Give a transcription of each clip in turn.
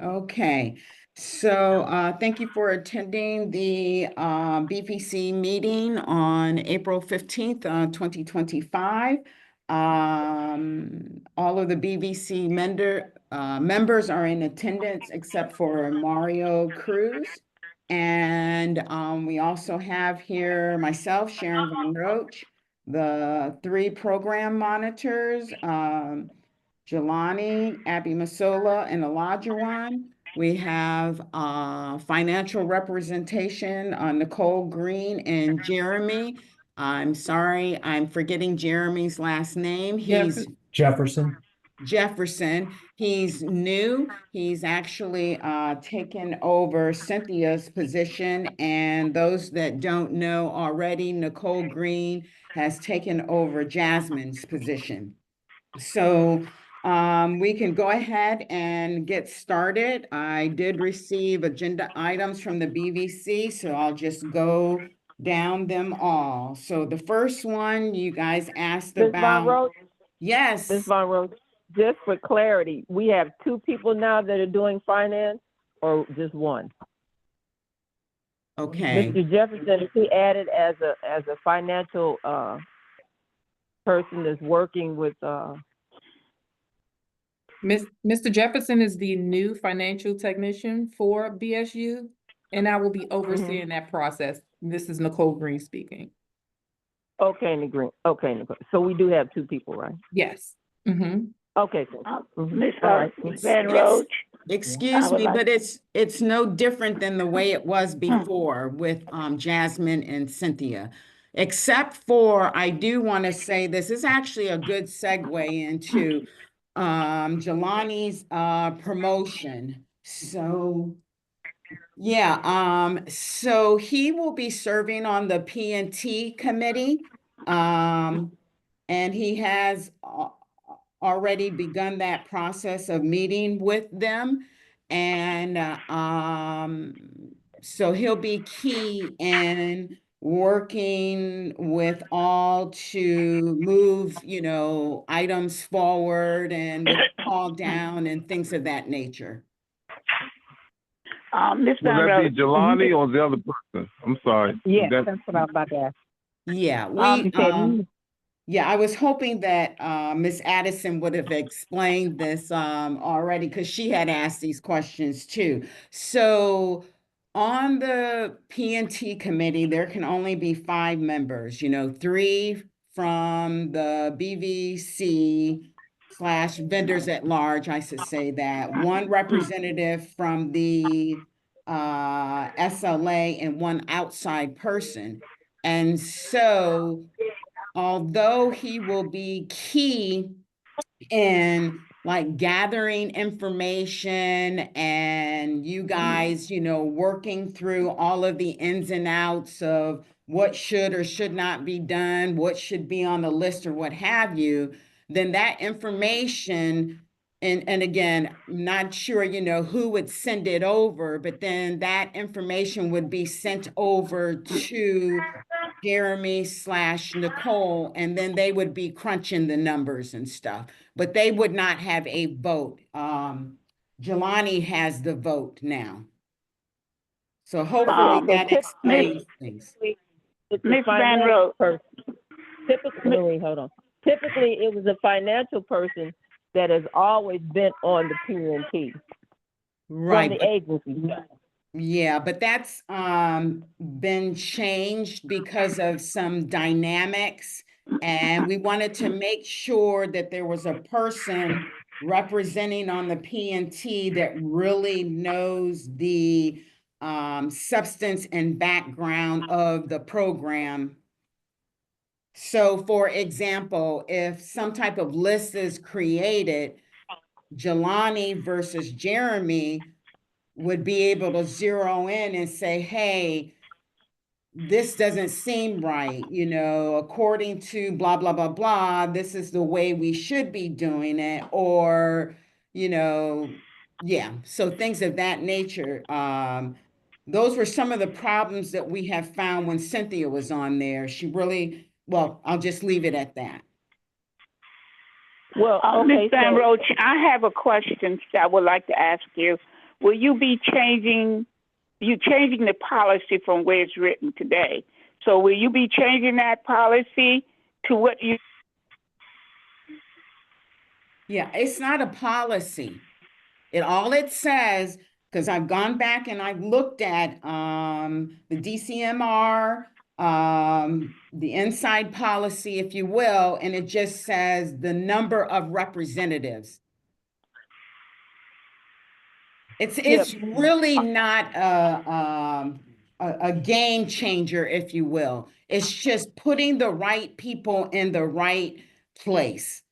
Okay, so thank you for attending the BVC meeting on April 15th, 2025. All of the BVC members are in attendance except for Mario Cruz. And we also have here myself, Sharon Von Roach, the three program monitors, Jelani, Abby Masola, and Olajuwon. We have financial representation on Nicole Green and Jeremy. I'm sorry, I'm forgetting Jeremy's last name. He's Jefferson. Jefferson. He's new. He's actually taken over Cynthia's position. And those that don't know already, Nicole Green has taken over Jasmine's position. So we can go ahead and get started. I did receive agenda items from the BVC, so I'll just go down them all. So the first one you guys asked Ms. Von about, Roach, yes. Ms. Von Roach, just for clarity, we have two people now that are doing finance, or just one? Okay. Mr. Jefferson, is he added as a financial person that's working with Mr. Jefferson is the new financial technician for BSU, and I will be overseeing that process. This is Nicole Green speaking. Okay, Nicole. Okay, Nicole. So we do have two people, right? Yes. Okay. Ms. Van Roach. Excuse me, but it's no different than the way it was before with Jasmine and Cynthia. Except for, I do want to say this is actually a good segue into Jelani's promotion. So yeah, so he will be serving on the P&T committee. And he has already begun that process of meeting with them. And so he'll be key in working with all to move, items forward and with call down and things of that nature. Ms. Will Van that Roach. be Jelani or the other person? I'm sorry. Yeah, that's what I was about to ask. Yeah, yeah, I was hoping that Ms. Addison would have explained this already because she had asked these questions too. So on the P&T committee, there can only be 5 members, 3 from the BVC / vendors at large, I should say that, 1 representative from the SLA and 1 outside person. And so although he will be key in like gathering information and you guys, working through all of the ins and outs of what should or should not be done, what should be on the list or what have you, then that information, and again, I'm not sure, who would send it over, but then that information would be sent over to Jeremy / Nicole, and then they would be crunching the numbers and stuff, but they would not have a vote. Jelani has the vote now. So hopefully that explains things. Ms. Van Roach. Typically, hold on. Typically, it was a financial person that has always been on the P&T Right. from the agency. Yeah, but that's been changed because of some dynamics. And we wanted to make sure that there was a person representing on the P&T that really knows the substance and background of the program. So for example, if some type of list is created, Jelani versus Jeremy would be able to zero in and say, hey, this doesn't seem right, according to blah, blah, blah, blah, this is the way we should be doing it, or, yeah, so things of that nature. Those were some of the problems that we have found when Cynthia was on there. She really, well, I'll just leave it at that. Well, okay, Ms. Van so Roach, I have a question that I would like to ask you. Will you be changing the policy from where it's written today? So will you be changing that policy to what you? Yeah, it's not a policy. All it says, because I've gone back and I've looked at the DCMR, the inside policy, if you will, and it just says the number of representatives. It's really not a game changer, if you will. It's just putting the right people in the right place.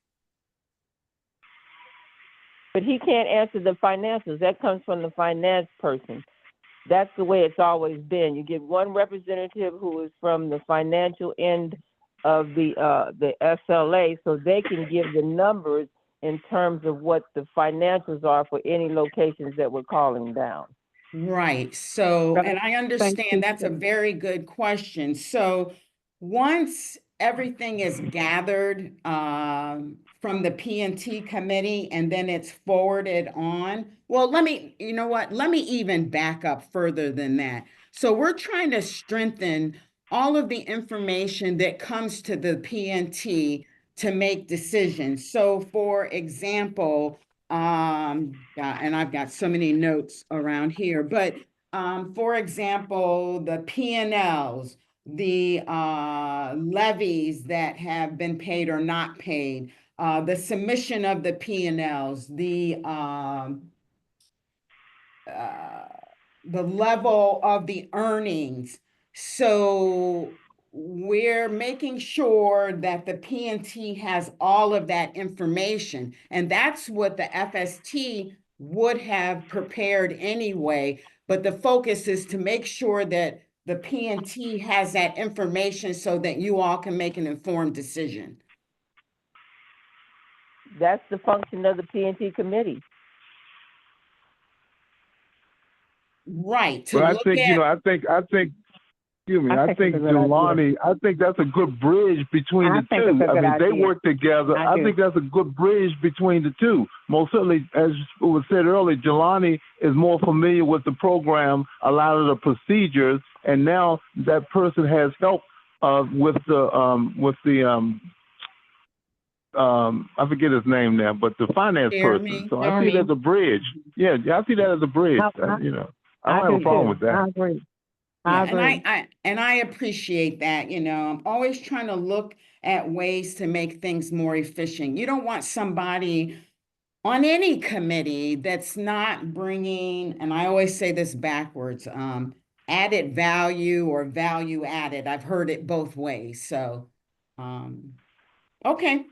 but he can't answer the financials. That comes from the finance person. That's the way it's always been. You get one representative who is from the financial end of the SLA, so they can give the numbers in terms of what the financials are for any locations that we're calling down. Right. So, and I understand that's a very good question. So once everything is gathered from the P&T committee and then it's forwarded on, well, you know what? Let me even back up further than that. So we're trying to strengthen all of the information that comes to the P&T to make decisions. So for example, and I've got so many notes around here, but for example, the P&Ls, the levies that have been paid or not paid, the submission of the P&Ls, the level of the earnings. So we're making sure that the P&T has all of that information. And that's what the FST would have prepared anyway. But the focus is to make sure that the P&T has that information so that you all can make an informed decision. That's the function of the P&T committee. Right. But I think, excuse me, I think Jelani, I think that's a good bridge between the two. I mean, they work together. I think that's a good bridge between the two. Most certainly, as was said earlier, Jelani is more familiar with the program, a lot of the procedures, and now that person has help with the I forget his name now, but the finance person. So I see that as a bridge. Yeah, I see that as a bridge. You know, I don't have a problem with that. I agree. Yeah, and I appreciate that. You know, I'm always trying to look at ways to make things more efficient. You don't want somebody on any committee that's not bringing, and I always say this backwards, added value or value added. I've heard it both ways. So, okay,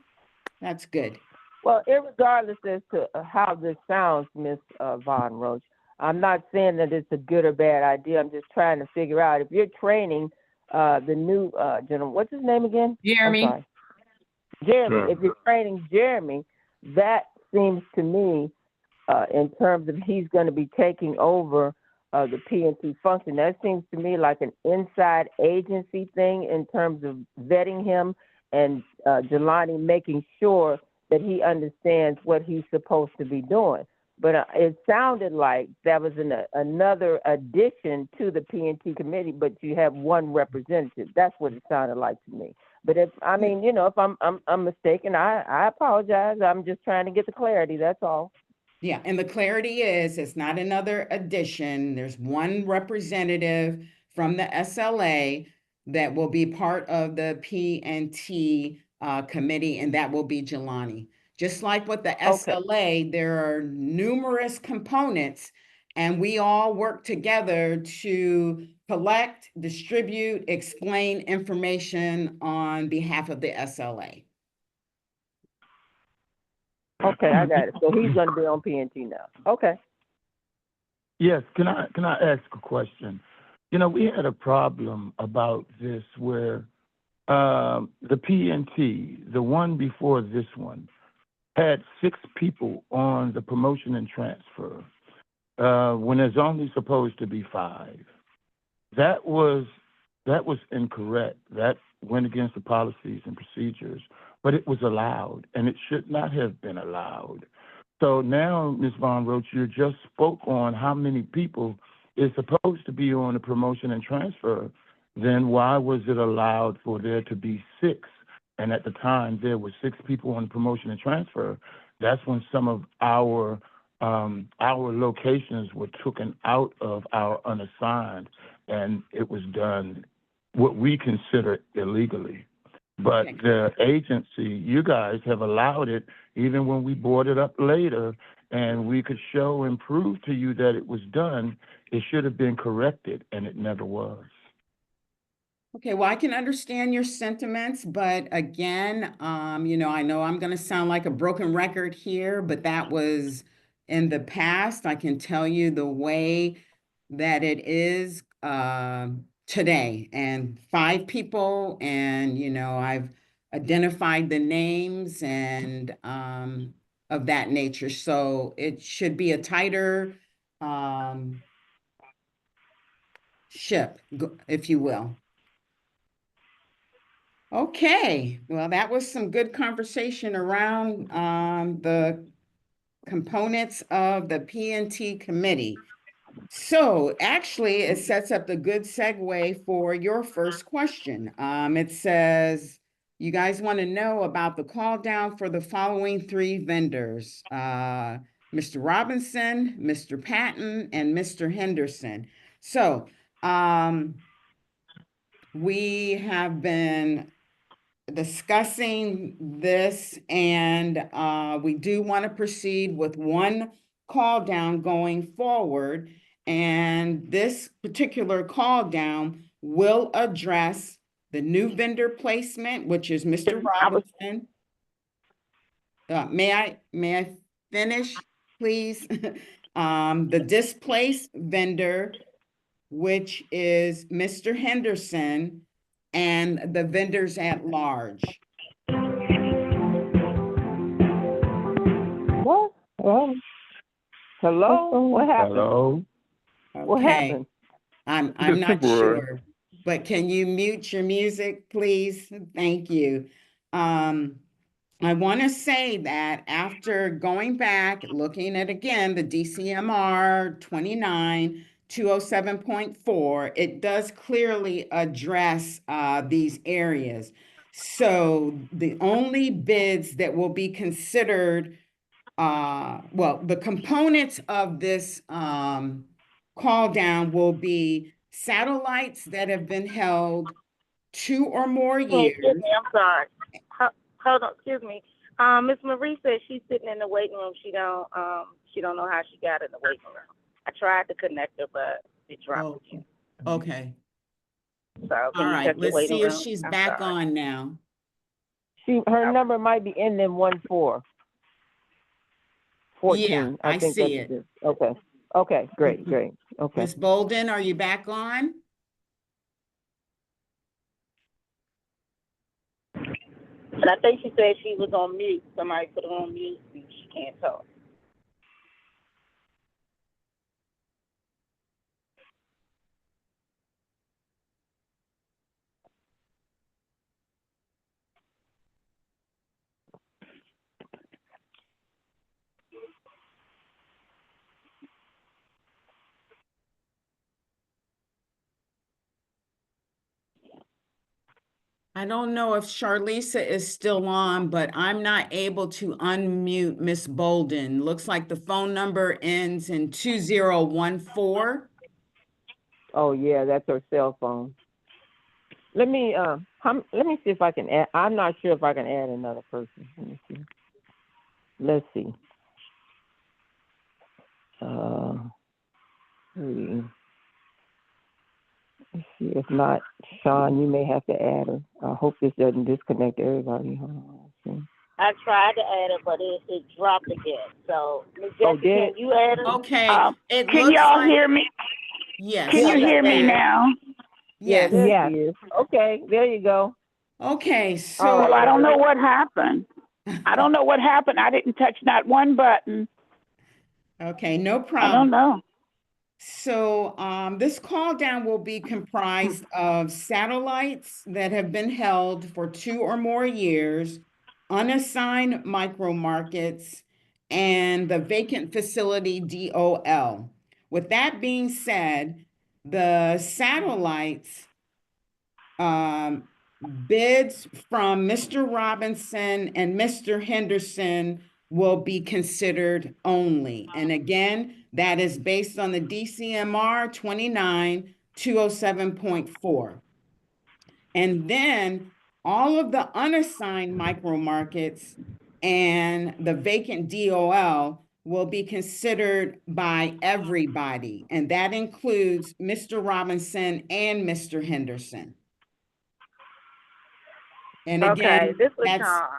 that's good. Well, irregardless as to how this sounds, Ms. Von Roach, I'm not saying that it's a good or bad idea. I'm just trying to figure out if you're training the new gentleman, what's his name again? Jeremy. I'm sorry. Jeremy. Sure. If you're training Jeremy, that seems to me, in terms of he's going to be taking over the P&T function, that seems to me like an inside agency thing in terms of vetting him and Jelani making sure that he understands what he's supposed to be doing. But it sounded like that was another addition to the P&T committee, but you have one representative. That's what it sounded like to me. But if I'm mistaken, I apologize. I'm just trying to get the clarity. That's all. Yeah, and the clarity is it's not another addition. There's one representative from the SLA that will be part of the P&T committee, and that will be Jelani. Just like with the SLA, there are numerous components, and we all work together to collect, distribute, explain information on behalf of the SLA. Okay, I got it. So he's going to be on P&T now. Okay. Yes, can I ask a question? You know, we had a problem about this where the P&T, the one before this one, had 6 people on the promotion and transfer when there's only supposed to be 5. That was incorrect. That went against the policies and procedures but it was allowed, and it should not have been allowed. So now, Ms. Von Roach, you just spoke on how many people is supposed to be on a promotion and transfer. Then why was it allowed for there to be 6? And at the time, there were 6 people on promotion and transfer. That's when some of our locations were taken out of our unassigned, and it was done what we consider illegally. But Okay. the agency, you guys have allowed it, even when we brought it up later, and we could show and prove to you that it was done. It should have been corrected, and it never was. Okay, well, I can understand your sentiments, but again, you know I'm going to sound like a broken record here, but that was in the past. I can tell you the way that it is today, and 5 people, and I've identified the names and of that nature. So it should be a tighter ship, if you will. Okay, well, that was some good conversation around the components of the P&T committee. So actually, it sets up the good segue for your first question. It says, you guys want to know about the call down for the following 3 vendors, Mr. Robinson, Mr. Patton, and Mr. Henderson. So we have been discussing this, and we do want to proceed with one call down going forward. And this particular call down will address the new vendor placement, which is Mr. Robinson. May I finish, please? The displaced vendor, which is Mr. Henderson, and the vendors at large. What? Well, hello? What happened? Hello? What Okay, happened? I'm Just not temporary. sure, but can you mute your music, please? Thank you. I want to say that after going back, looking at again the DCMR 29207.4, it does clearly address these areas. So the only bids that will be considered, well, the components of this call down will be satellites that have been held 2 or more Hey, excuse years. me, I'm sorry. Hold on, excuse me. Miss Marie said she's sitting in the waiting room. She don't know how she got in the waiting room. I tried to connect her, but it dropped again. Okay. So All can you right, check your let's waiting see if room? she's I'm back sorry. on now. Her number might be ending 14. Yeah, I think see that's it. it. Okay. Okay, great. Okay. Ms. Bolden, are you back on? And I think she said she was on mute. Somebody put her on mute and she can't talk. I don't know if Charlisa is still on, but I'm not able to unmute Ms. Bolden. Looks like the phone number ends in 2014. Oh yeah, that's her cell phone. Let me see if I can add. I'm not sure if I can add another person. Let me see. Let's see. Let's see. If not, Sean, you may have to add her. I hope this doesn't disconnect everybody. Hold on. Let's see. I tried to add her, but it dropped again. So, Ms. Oh, Jessica, did can it? you add her? Okay, it Can looks y'all like, hear me? yes. Can you hear me there. now? Yeah, Yes. there she is. Okay, there you go. Okay, All so. right. Well, I don't know what happened. I don't know what happened. I didn't touch not one button. Okay, no I problem. don't know. So this call down will be comprised of satellites that have been held for 2 or more years, unassigned micro markets, and the vacant facility DOL. With that being said, the satellites bids from Mr. Robinson and Mr. Henderson will be considered only. And again, that is based on the DCMR 29-207.4. And then all of the unassigned micro markets and the vacant DOL will be considered by everybody. And that includes Mr. Robinson and Mr. Henderson. And Okay, again, this was that's, Tom.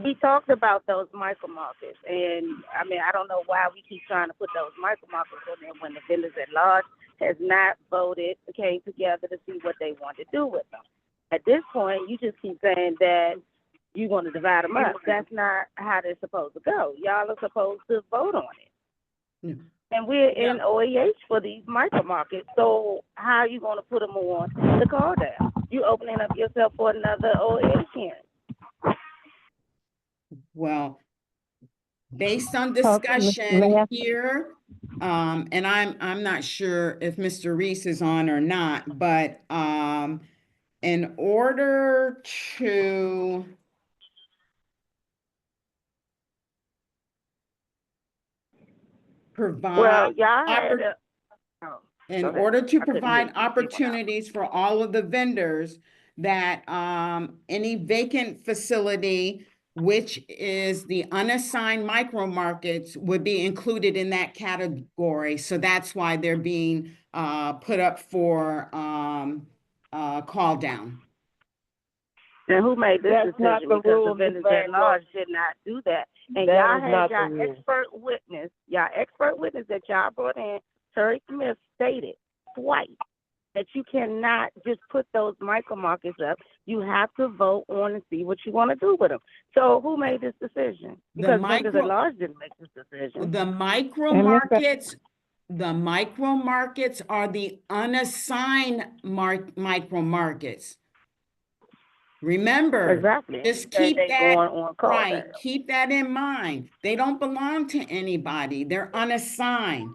We talked about those micro markets, and I mean, I don't know why we keep trying to put those micro markets on there when the vendors at large has not voted, came together to see what they want to do with them. At this point, you just keep saying that you're going to divide them up. That's not how they're supposed to go. Y'all are supposed to vote on it. Yeah. And we're in OAH for these micro markets, so how are you going to put them on the call down? You opening up yourself for another OAH hearing. well, based on discussion here, and I'm not sure if Mr. Reese is on or not, but in order to provide Well, y'all had in go ahead. order to I couldn't hear provide you. You went out. opportunities for all of the vendors that any vacant facility, which is the unassigned micro markets, would be included in that category. So that's why they're being put up for call down. And who made this That's not decision? the Because rule, the vendors Ms. at large did not do that. And That y'all is had not the y'all rule. expert witness that y'all brought in, Terry Smith, stated twice that you cannot just put those micro markets up. You have to vote on and see what you want to do with them. So who made this decision? Because vendors at large didn't make this decision. The micro And Mr. markets are the unassigned micro markets. Remember, Exactly. just And keep they that going on call right. down. Keep that in mind. They don't belong to anybody. They're unassigned.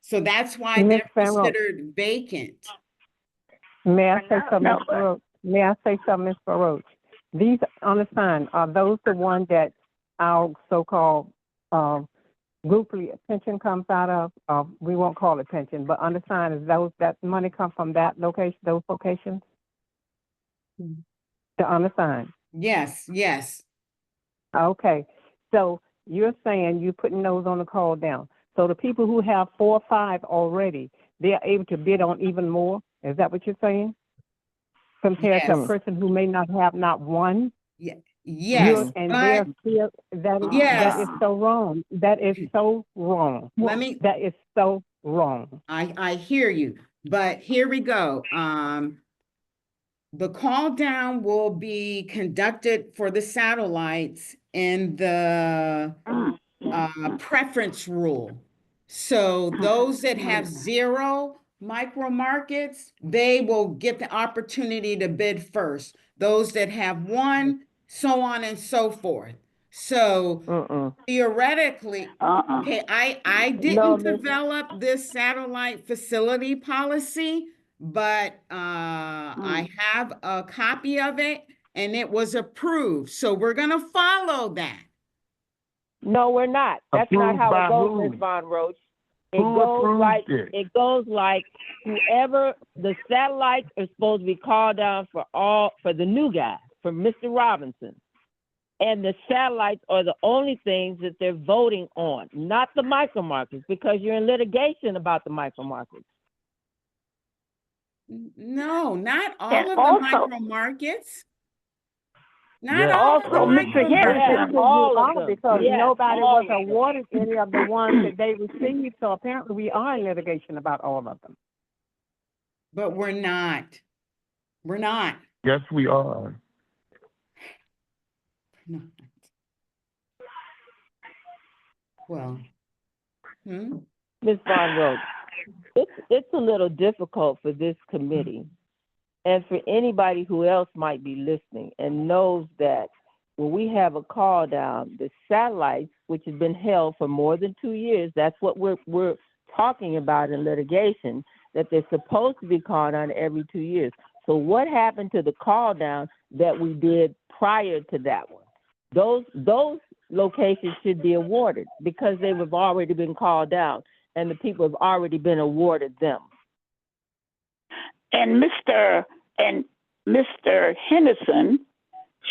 So that's why Ms. they're Van Rook, considered vacant. may I say know, something, no, Ms. but- Baroche? May I say something, Ms. Baroche? These unassigned, are those the ones that our so-called grouply pension comes out of? We won't call it pension, but unassigned, is those, that money come from that location, those locations? The unassigned. Yes, yes. Okay, so you're saying you're putting those on the call down. So the people who have 4 or 5 already, they're able to bid on even more? Is that what you're saying? Compared to a Yes. person who may not have not one? Yes, And but they're still, that Yes. is so wrong. That is so wrong. That is so wrong. I hear you, but here we go. The call down will be conducted for the satellites in the preference rule. So those that have 0 micro markets, they will get the opportunity to bid first. Those that have 1, so on and so forth. So theoretically, okay, I No, didn't Miss- develop this satellite facility policy, but I have a copy of it and it was approved. So we're gonna follow that. No, we're not. That's not Approved how by it goes, who? Ms. Von Roach. Who approved it? It goes like whoever the satellites are supposed to be called down for the new guy, for Mr. Robinson. And the satellites are the only things that they're voting on, not the micro markets, because you're in litigation about the micro markets. No, not all And of the also- micro markets. Not Yes. all of the Also, Mr. micro Henderson, markets. all of them. Because Yes, nobody all was of them. awarded any of the ones that they received, so apparently we are in litigation about all of them. But we're not. We're not. Yes, we are. No. Well. Ms. Von Roach, it's a little difficult for this committee And for anybody who else might be listening and knows that when we have a call down, the satellites, which has been held for more than 2 years, that's what we're talking about in litigation, that they're supposed to be called down every 2 years. So what happened to the call down that we did prior to that one? Those locations should be awarded because they have already been called down and the people have already been awarded them. And Mr. Henderson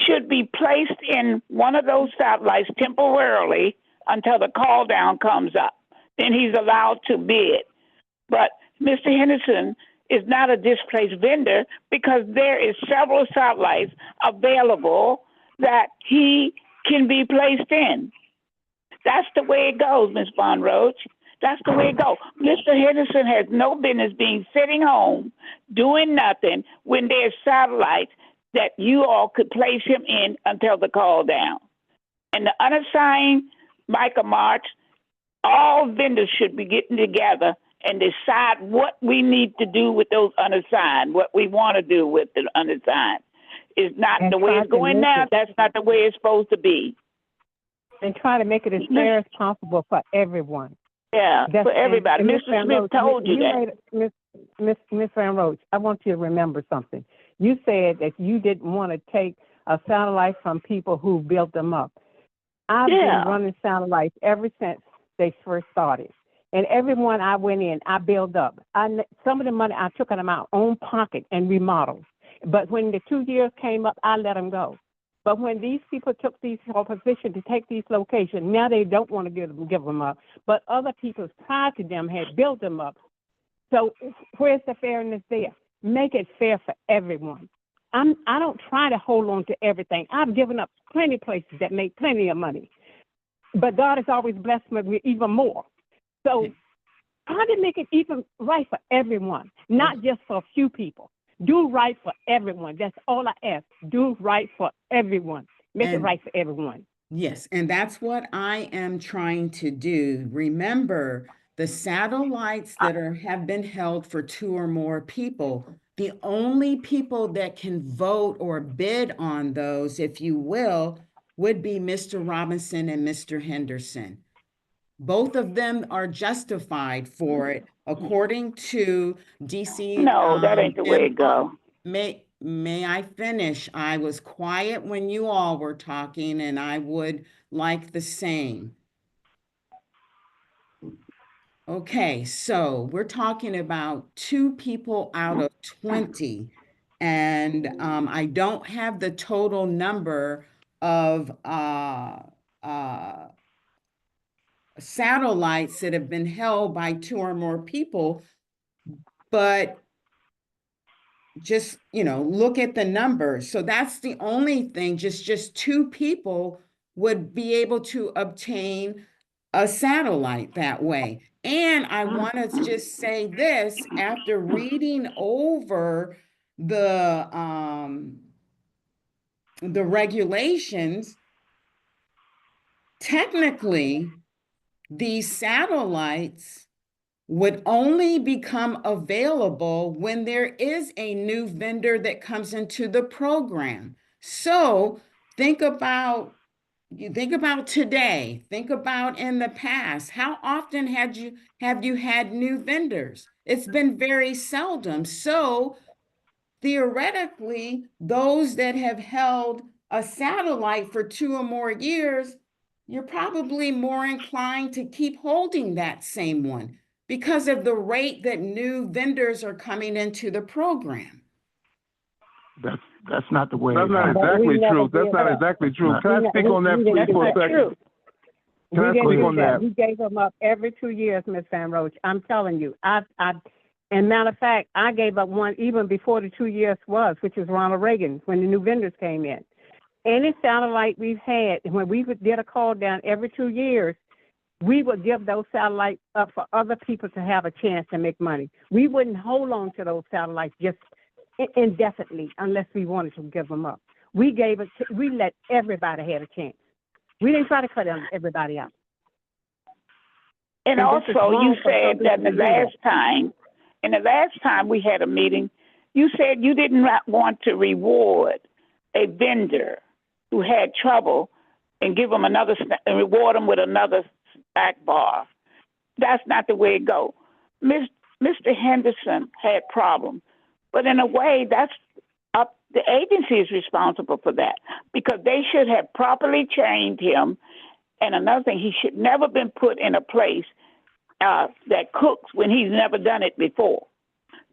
should be placed in one of those satellites temporarily until the call down comes up. Then he's allowed to bid. But Mr. Henderson is not a displaced vendor because there is several satellites available that he can be placed in. That's the way it goes, Ms. Von Roach. That's the way it goes. Mr. Henderson has no business being sitting home doing nothing when there's satellites that you all could place him in until the call down. And the unassigned Micah March, all vendors should be getting together and decide what we need to do with those unassigned, what we want to do with the unassigned. It's not the way it's going now. That's not the way it's supposed to be. And try to make it as fair as possible for everyone. Yeah, for everybody. Mr. Smith told you that. Miss Van Roach, I want you to remember something. You said that you didn't want to take a satellite from people who built them up. I've been running satellites ever since they first started. And everyone I went in, I built up. Some of the money I took out of my own pocket and remodeled. But when the 2 years came up, I let them go. But when these people took these positions to take these locations, now they don't want to give them up. But other people prior to them had built them up. So where's the fairness there? Make it fair for everyone. I don't try to hold on to everything. I've given up plenty of places that make plenty of money. But God has always blessed me with even more. So try to make it even right for everyone, not just for a few people. Do right for everyone. That's all I ask. Do right for everyone. Make it right for everyone. Yes, and that's what I am trying to do. Remember, the satellites that have been held for 2 or more people, the only people that can vote or bid on those, if you will, would be Mr. Robinson and Mr. Henderson. Both of them are justified for it, according to DC. No, that ain't the way it goes. May I finish? I was quiet when you all were talking, and I would like the same. Okay, so we're talking about 2 people out of 20, and I don't have the total number of satellites that have been held by 2 or more people, but just, look at the numbers. So that's the only thing, just 2 people would be able to obtain a satellite that way. And I want to just say this, after reading over the regulations, technically, these satellites would only become available when there is a new vendor that comes into the program. So think about today, think about in the past. How often have you had new vendors? It's been very seldom. So theoretically, those that have held a satellite for 2 or more years, you're probably more inclined to keep holding that same one because of the rate that new vendors are coming into the program. That's not the way. That's not exactly true. That's not exactly true. Can I speak on that, please, for a second? Can I speak on that? We gave them up every 2 years, Ms. Van Roach. I'm telling you. And matter of fact, I gave up one even before the 2 years was, which was Ronald Reagan, when the new vendors came in. Any satellite we've had, when we did a call down every 2 years, we would give those satellites up for other people to have a chance to make money. We wouldn't hold on to those satellites just indefinitely unless we wanted to give them up. We let everybody have a chance. We didn't try to cut everybody out. And also, you said that the last time we had a meeting, you said you did not want to reward a vendor who had trouble and give them another and reward them with another snack bar. That's not the way it go. Mr. Henderson had problems, but in a way, that's up. The agency is responsible for that because they should have properly trained him. And another thing, he should never been put in a place that cooks when he's never done it before.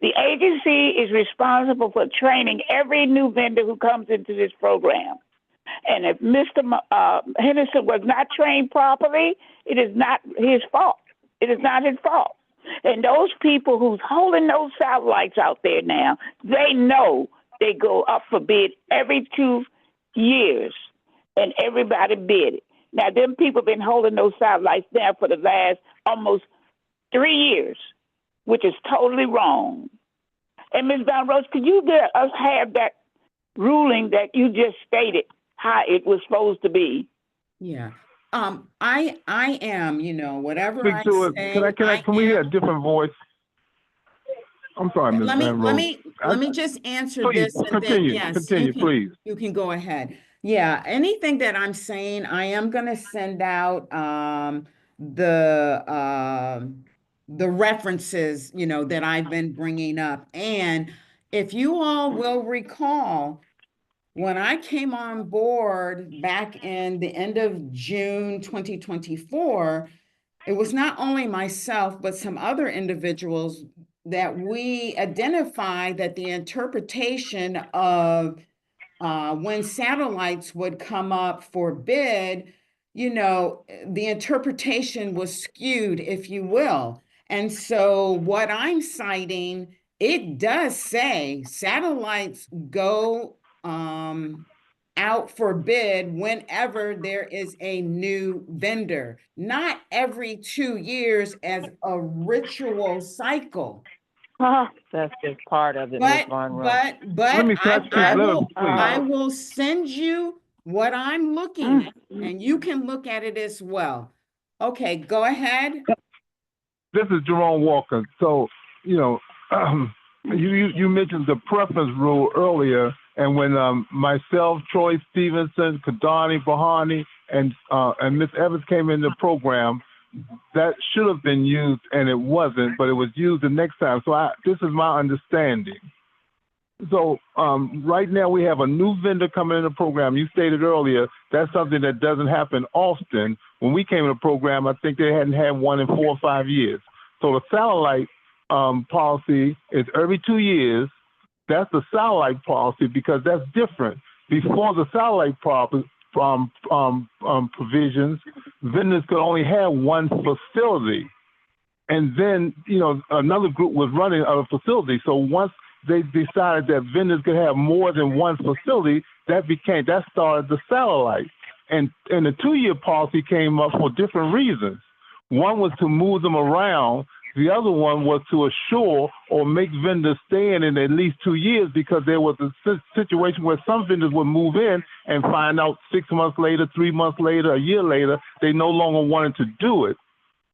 The agency is responsible for training every new vendor who comes into this program. And if Mr. Henderson was not trained properly, it is not his fault. It is not his fault. And those people who's holding those satellites out there now, they know they go up for bid every 2 years, and everybody bid it. Now, them people been holding those satellites there for the last almost 3 years, which is totally wrong. And Ms. Van Rose, could you let us have that ruling that you just stated how it was supposed to be? Yeah. I am, whatever Speak I to it. say, Can we hear a different voice? I'm sorry, Ms. Van Rose. Let me just answer Please this and continue. then, yes, Continue, please. you can go ahead. Yeah, anything that I'm saying, I am gonna send out the references, that I've been bringing up. And if you all will recall, when I came on board back in the end of June 2024, it was not only myself, but some other individuals that we identified that the interpretation of when satellites would come up for bid, the interpretation was skewed, if you will. And so what I'm citing, it does say satellites go out for bid whenever there is a new vendor, not every 2 years as a ritual cycle. That's just part of it, Ms. Von Rose. I will send you what I'm looking at, and you can look at it as well. Okay, go ahead. This is Jerome Walker. So, you mentioned the preference rule earlier, and when myself, Troy Stevenson, Kadani Bahani, and Ms. Evans came in the program, that should have been used, and it wasn't, but it was used the next time. So this is my understanding. So right now we have a new vendor coming in the program. You stated earlier that's something that doesn't happen often. When we came in the program, I think they hadn't had one in 4 or 5 years. So the satellite policy is every 2 years. That's the satellite policy because that's different. Before the satellite provisions, vendors could only have one facility. And then, another group was running other facilities. So once they decided that vendors could have more than one facility, that started the satellite. And the 2-year policy came up for different reasons. One was to move them around. The other one was to assure or make vendors stay in at least 2 years because there was a situation where some vendors would move in and find out 6 months later, 3 months later, a year later, they no longer wanted to do it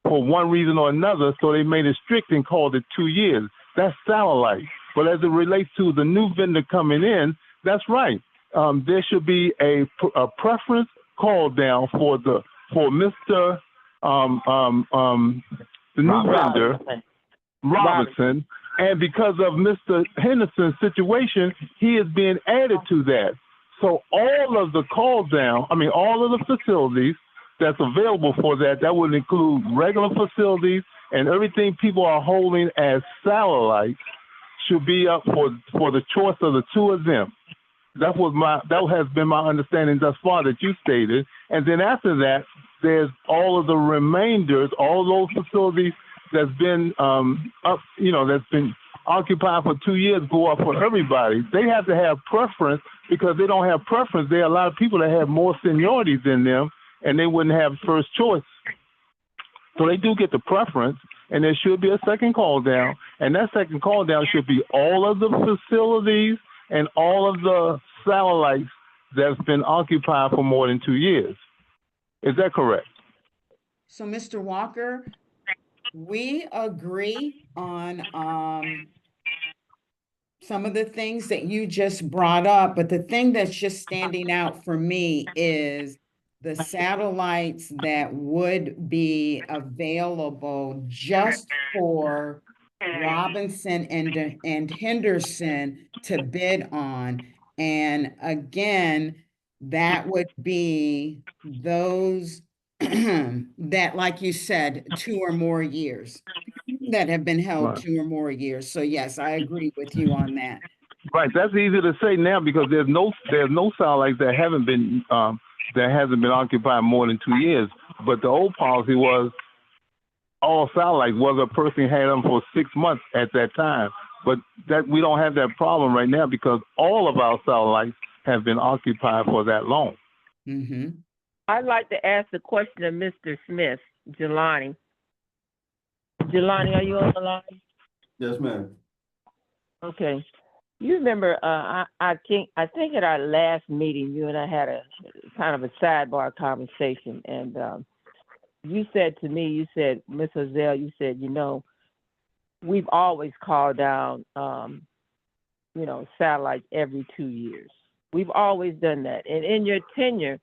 for one reason or another. So they made it strict and called it 2 years. That's satellite. But as it relates to the new vendor coming in, that's right. There should be a preference call down for Mr. The new vendor, Robinson, and because of Mr. Henderson's situation, he is being added to that. So all of the call down, all of the facilities that's available for that would include regular facilities and everything people are holding as satellites should be up for the choice of the two of them. That has been my understanding thus far that you stated. And then after that, there's all of the remainders, all those facilities that's been that's been occupied for 2 years go up for everybody. They have to have preference because they don't have preference. There are a lot of people that have more seniority than them, and they wouldn't have first choice. So they do get the preference, and there should be a second call down, and that second call down should be all of the facilities and all of the satellites that's been occupied for more than 2 years. Is that correct? So, Mr. Walker, we agree on some of the things that you just brought up, but the thing that's just standing out for me is the satellites that would be available just for Robinson and Henderson to bid on. And again, that would be those that, like you said, 2 or more years, that have been held Right. 2 or more years. So yes, I agree with you on that. Right. That's easy to say now because there's no satellites that haven't been that hasn't been occupied more than 2 years. But the old policy was all satellites, whether a person had them for 6 months at that time. But that we don't have that problem right now because all of our satellites have been occupied for that long. Mm-hmm. I'd like to ask the question of Mr. Smith, Jelani. Jelani, are you on the line? Yes, ma'am. Okay. You remember, I think at our last meeting, you and I had a kind of a sidebar conversation, and you said to me, you said, Ms. Hazel, you said, we've always called down, satellites every 2 years. We've always done that. And in your tenure,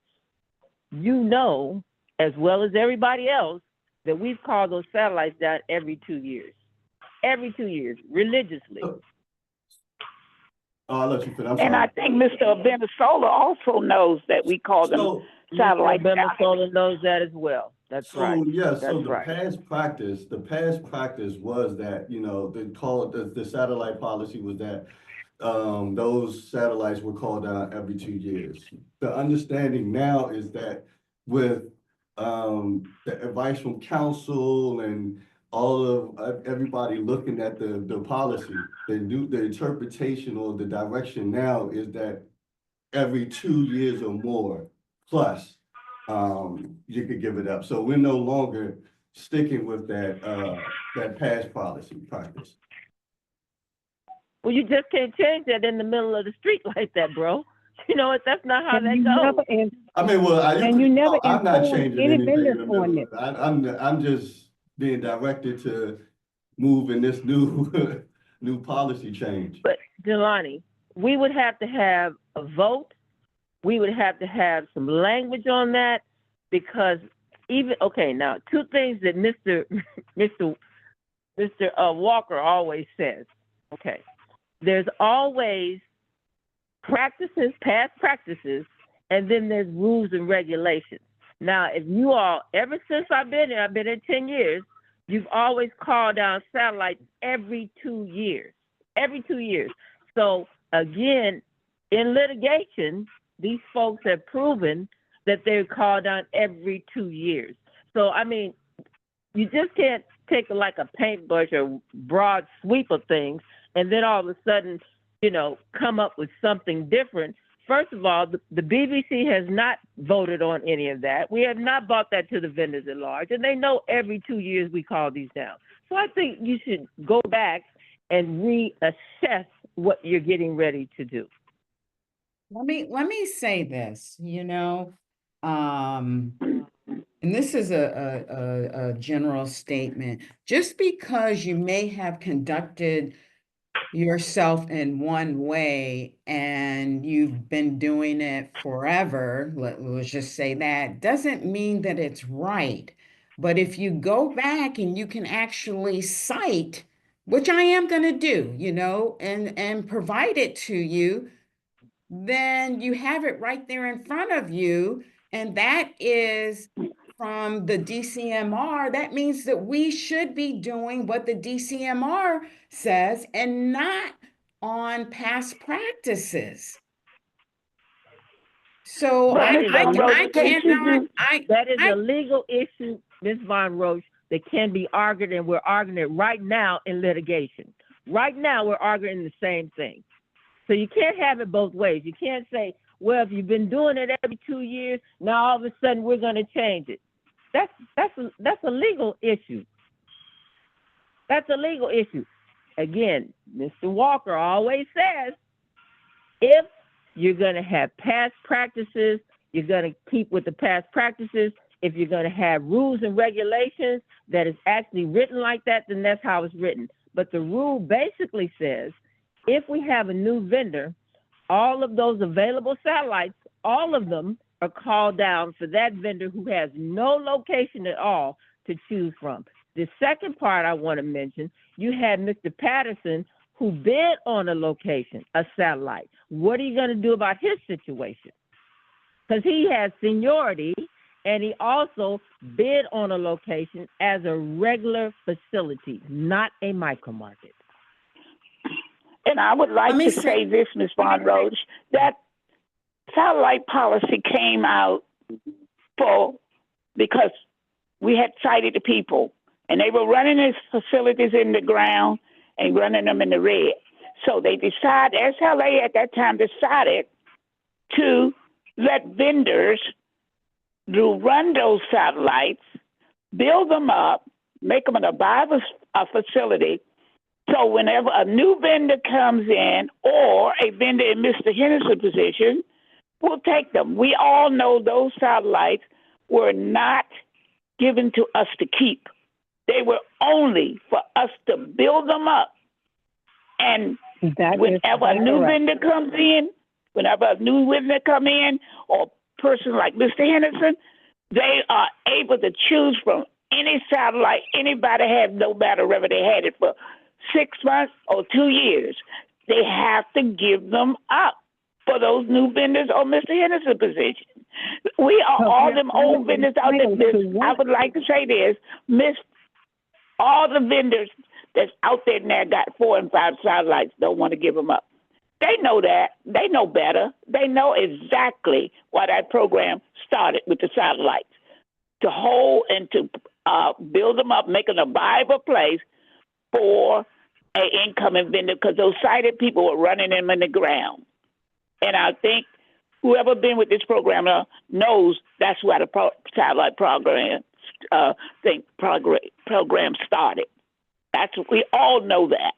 as well as everybody else, that we've called those satellites down every 2 years. Every 2 years, religiously. I'll let you finish. And I think Mr. Benesola also knows that we call them satellites. Mr. Benesola knows that as well. That's right. Yeah, That's so right. past practice was that, the satellite policy was that those satellites were called down every 2 years. The understanding now is that with the advice from council and all of everybody looking at the policy, the interpretation or the direction now is that every 2 years or more plus you could give it up. So we're no longer sticking with that past policy practice. Well, you just can't change that in the middle of the street like that, bro. You know what? That's not how that goes. I'm not changing any anything in vendors the middle on of it. it. I'm just being directed to move in this new new policy change. But Jelani, we would have to have a vote. We would have to have some language on that because now 2 things that Mr. Walker always says. Okay, there's always past practices, and then there's rules and regulations. Now, if you all, ever since I've been here 10 years, you've always called down satellites every 2 years. Every 2 years. So again, in litigation, these folks have proven that they're called down every 2 years. So, I mean, you just can't take like a paintbrush or broad sweep of things and then all of a sudden, come up with something different. First of all, the BVC has not voted on any of that. We have not brought that to the vendors at large, and they know every 2 years we call these down. So I think you should go back and reassess what you're getting ready to do. Let me say this, and this is a general statement. Just because you may have conducted yourself in one way and you've been doing it forever, let's just say that, doesn't mean that it's right. But if you go back and you can actually cite, which I am going to do, and provide it to you, then you have it right there in front of you. And that is from the DCMR. That means that we should be doing what the DCMR says and not on past practices. So That is a legal issue, Ms. Von Roche, that can be argued, and we're arguing it right now in litigation. Right now, we're arguing the same thing. So you can't have it both ways. You can't say, well, if you've been doing it every 2 years, now all of a sudden we're going to change it. That's a legal issue. That's a legal issue. Again, Mr. Walker always says, if you're going to have past practices, you're going to keep with the past practices. If you're going to have rules and regulations that is actually written like that, then that's how it's written. But the rule basically says, if we have a new vendor, all of those available satellites, all of them are called down for that vendor who has no location at all to choose from. The second part I want to mention, you had Mr. Patterson who bid on a location, a satellite. What are you going to do about his situation? Because he has seniority and he also bid on a location as a regular facility, not a micro market. And I would like to say this, Ms. Von Roach, that satellite policy came out because we had sighted people and they were running these facilities in the ground and running them in the red. So they decided, SLA at that time decided to let vendors run those satellites, build them up, make them a viable facility. So whenever a new vendor comes in or a vendor in Mr. Henderson's position, we'll take them. We all know those satellites were not given to us to keep. They were only for us to build them up. And whenever a new vendor comes in, or a person like Mr. Henderson, they are able to choose from any satellite anybody had, no matter whether they had it for 6 months or 2 years. They have to give them up for those new vendors or Mr. Henderson's position. We are all them old vendors out there. I would like to say this, all the vendors that's out there now got 4 and 5 satellites, don't want to give them up. They know that. They know better. They know exactly why that program started with the satellites, to hold and to build them up, make it a viable place for an incoming vendor, because those sighted people were running them in the ground. And I think whoever been with this program knows that's why the satellite program program started. We all know that.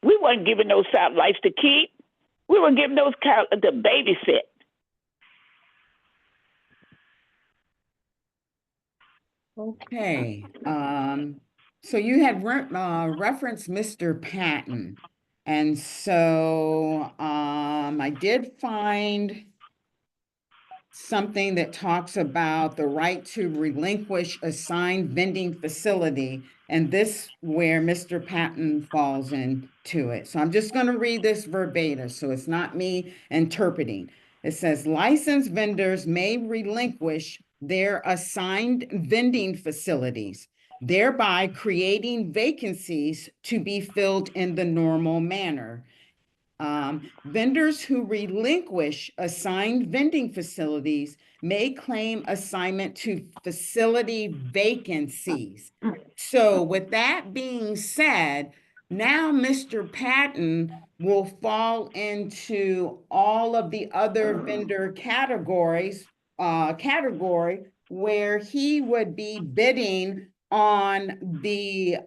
We weren't giving those satellites to keep. We were giving those to babysit. Okay. So you had referenced Mr. Patton. And so I did find something that talks about the right to relinquish assigned vending facility, and this where Mr. Patton falls into it. So I'm just going to read this verbatim, so it's not me interpreting. It says, licensed vendors may relinquish their assigned vending facilities, thereby creating vacancies to be filled in the normal manner. Vendors who relinquish assigned vending facilities may claim assignment to facility vacancies. So with that being said, now Mr. Patton will fall into all of the other vendor category where he would be bidding on the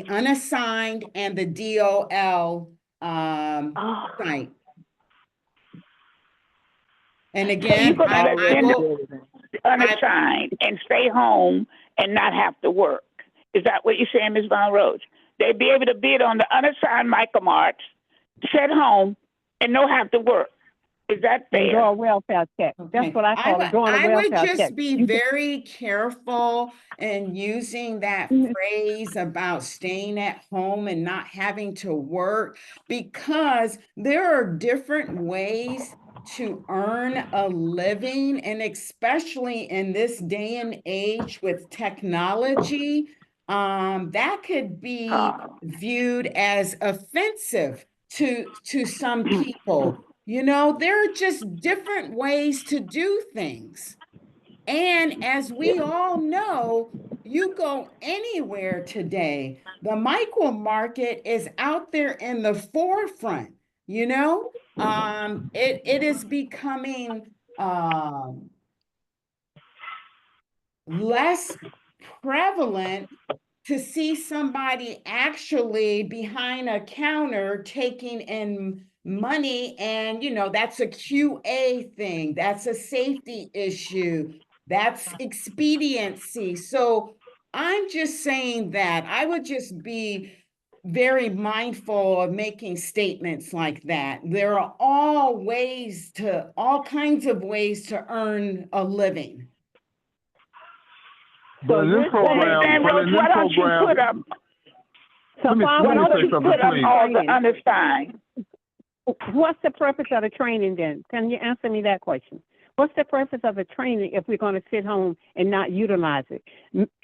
unassigned and the DOL site. And again, so unassigned and stay home and not have to work. Is that what you're saying, Ms. Von Roach? They'd be able to bid on the unassigned micromarts, sit home, and not have to work. Is that fair? Go a welfare check. That's what I call it, going a welfare check. I would just be very careful in using that phrase about staying at home and not having to work, because there are different ways to earn a living, and especially in this day and age with technology, that could be viewed as offensive to some people. You know, there are just different ways to do things. And as we all know, you go anywhere today, the micro market is out there in the forefront, you know? It is becoming less prevalent to see somebody actually behind a counter taking in money, and that's a QA thing, that's a safety issue, that's expediency. So I'm just saying that I would just be very mindful of making statements like that. There are all kinds of ways to earn a living. But in this program, why don't you put up? Let me say something, please. All the unassigned. What's the purpose of the training then? Can you answer me that question? What's the purpose of the training if we're going to sit home and not utilize it?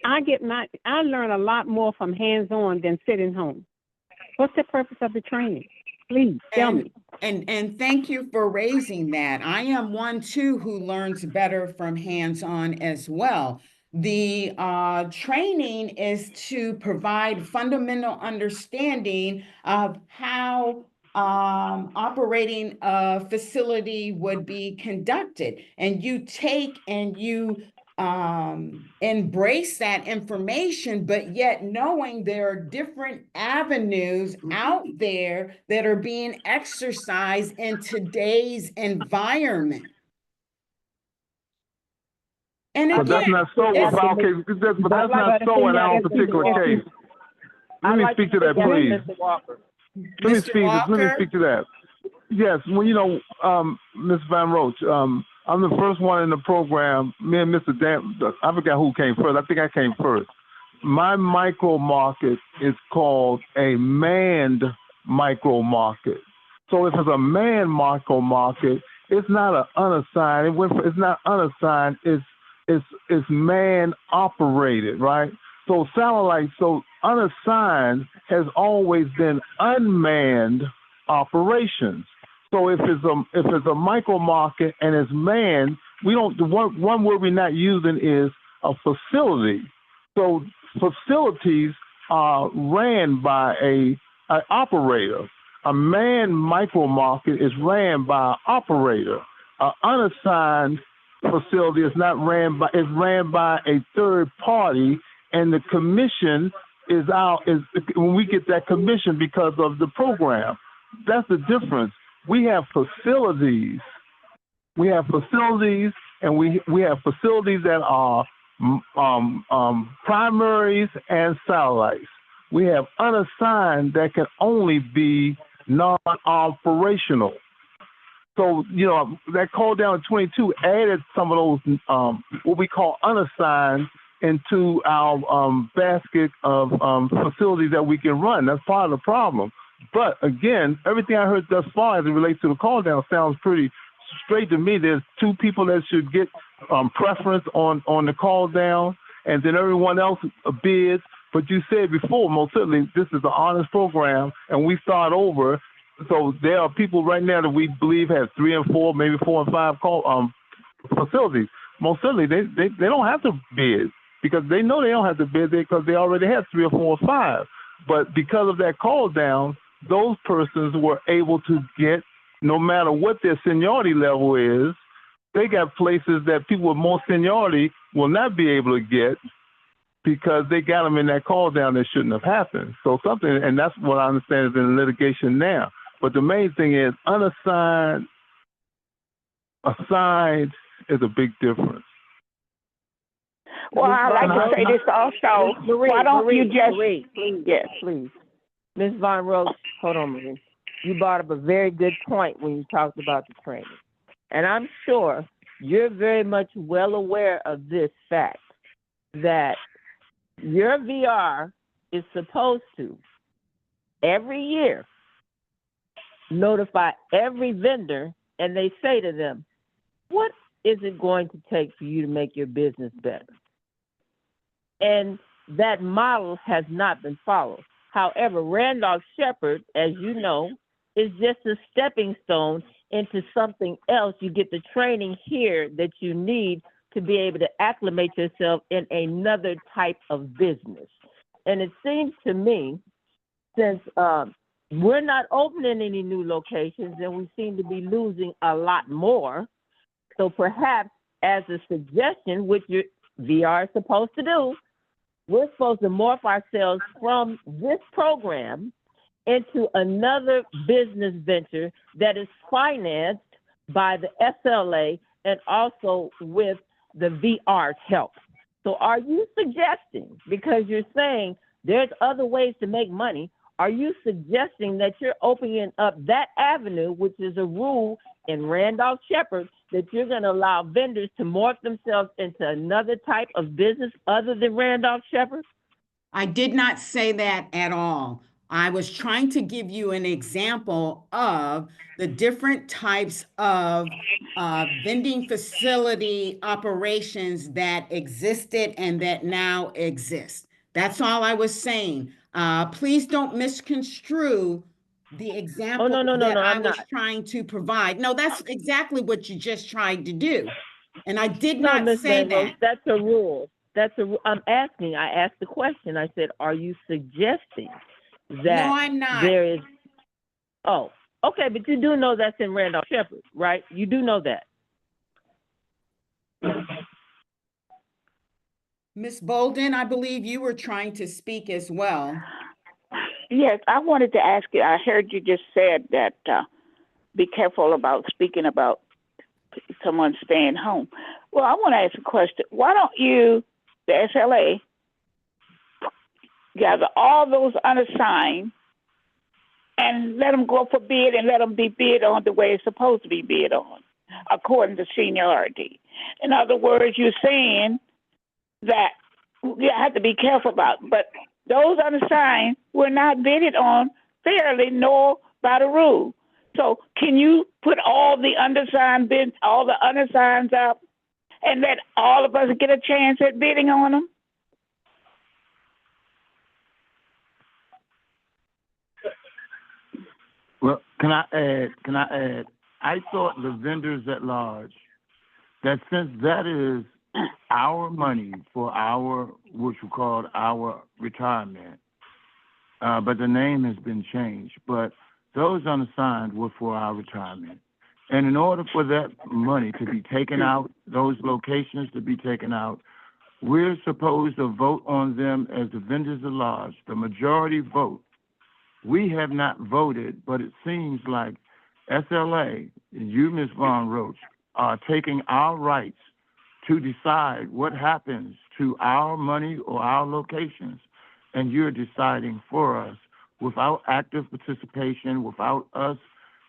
I learn a lot more from hands-on than sitting home. What's the purpose of the training? Please tell me. And thank you for raising that. I am one too who learns better from hands-on as well. The training is to provide fundamental understanding of how operating a facility would be conducted. And you take and you embrace that information, but yet knowing there are different avenues out there that are being exercised in today's environment. And But that's not so. But that's not so in our particular case. Let me speak to that, please. Let me speak to that. Yes, well, Ms. Van Roach, I'm the first one in the program. Me and Mr. Dan, I forgot who came first. I think I came first. My micro market is called a manned micro market. So if it's a manned micro market, it's not an unassigned. It's not unassigned. It's man operated, right? So unassigned has always been unmanned operations. So if it's a micro market and it's manned, one word we're not using is a facility. So facilities are ran by an operator. A manned micro market is ran by an operator. An unassigned facility is ran by a third party, and the commission is when we get that commission because of the program. That's the difference. We have facilities. We have facilities, and we have facilities that are primaries and satellites. We have unassigned that can only be non-operational. So, that call down 22 added some of those, what we call unassigned, into our basket of facilities that we can run. That's part of the problem. But again, everything I heard thus far as it relates to the call down sounds pretty straight to me. There's two people that should get preference on the call down, and then everyone else bids. But you said before, most certainly, this is an honest program, and we start over. So there are people right now that we believe have 3 and 4, maybe 4 and 5 facilities. Most certainly, they don't have to bid because they know they don't have to bid because they already have 3 or 4 or 5. But because of that call down, those persons were able to get, no matter what their seniority level is, they got places that people with more seniority will not be able to get because they got them in that call down that shouldn't have happened. So and that's what I understand is in litigation now. But the main thing is unassigned, assigned is a big difference. Well, I'd like to say this also. Why don't you just... Marie, please, yes, please. Ms. Von Roach, hold on, Marie. You brought up a very good point when you talked about the training. And I'm sure you're very much well aware of this fact that your VR is supposed to, every year, notify every vendor, and they say to them, what is it going to take for you to make your business better? And that model has not been followed. However, Randolph-Sheppard, as you know, is just a stepping stone into something else. You get the training here that you need to be able to acclimate yourself in another type of business. And it seems to me, since we're not opening any new locations and we seem to be losing a lot more, so perhaps as a suggestion, which your VR is supposed to do, we're supposed to morph ourselves from this program into another business venture that is financed by the SLA and also with the VR's help. So are you suggesting, because you're saying there's other ways to make money, are you suggesting that you're opening up that avenue, which is a rule in Randolph-Shepherd, that you're going to allow vendors to morph themselves into another type of business other than Randolph-Shepherd? I did not say that at all. I was trying to give you an example of the different types of vending facility operations that existed and that now exist. That's all I was saying. Please don't misconstrue the Oh, example no, that I I'm was not. trying to provide. No, that's exactly what you just tried to do. And I did No, not Ms. say Van Roos, that. that's a rule. I'm asking, I asked the question. I said, are you suggesting No, that I'm not. there is, oh, okay, but you do know that's in Randolph-Shepherd, right? You do know that. Ms. Bolden, I believe you were trying to speak as well. Yes, I wanted to ask you. I heard you just said that be careful about speaking about someone staying home. Well, I want to ask a question. Why don't you, the SLA, gather all those unassigned and let them go for bid and let them be bid on the way it's supposed to be bid on, according to seniority? In other words, you're saying that you have to be careful about, but those unassigned were not bidded on fairly nor by the rule. So can you put all the unassigned bids, all the unassigns up, and let all of us get a chance at bidding on them? Well, can I add? I thought the vendors at large, that since that is our money for our, which we called our retirement, but the name has been changed, but those unassigned were for our retirement. And in order for that money to be taken out, those locations to be taken out, we're supposed to vote on them as the vendors at large, the majority vote. We have not voted, but it seems like SLA, you, Ms. Von Roach, are taking our rights to decide what happens to our money or our locations, and you're deciding for us without active participation, without us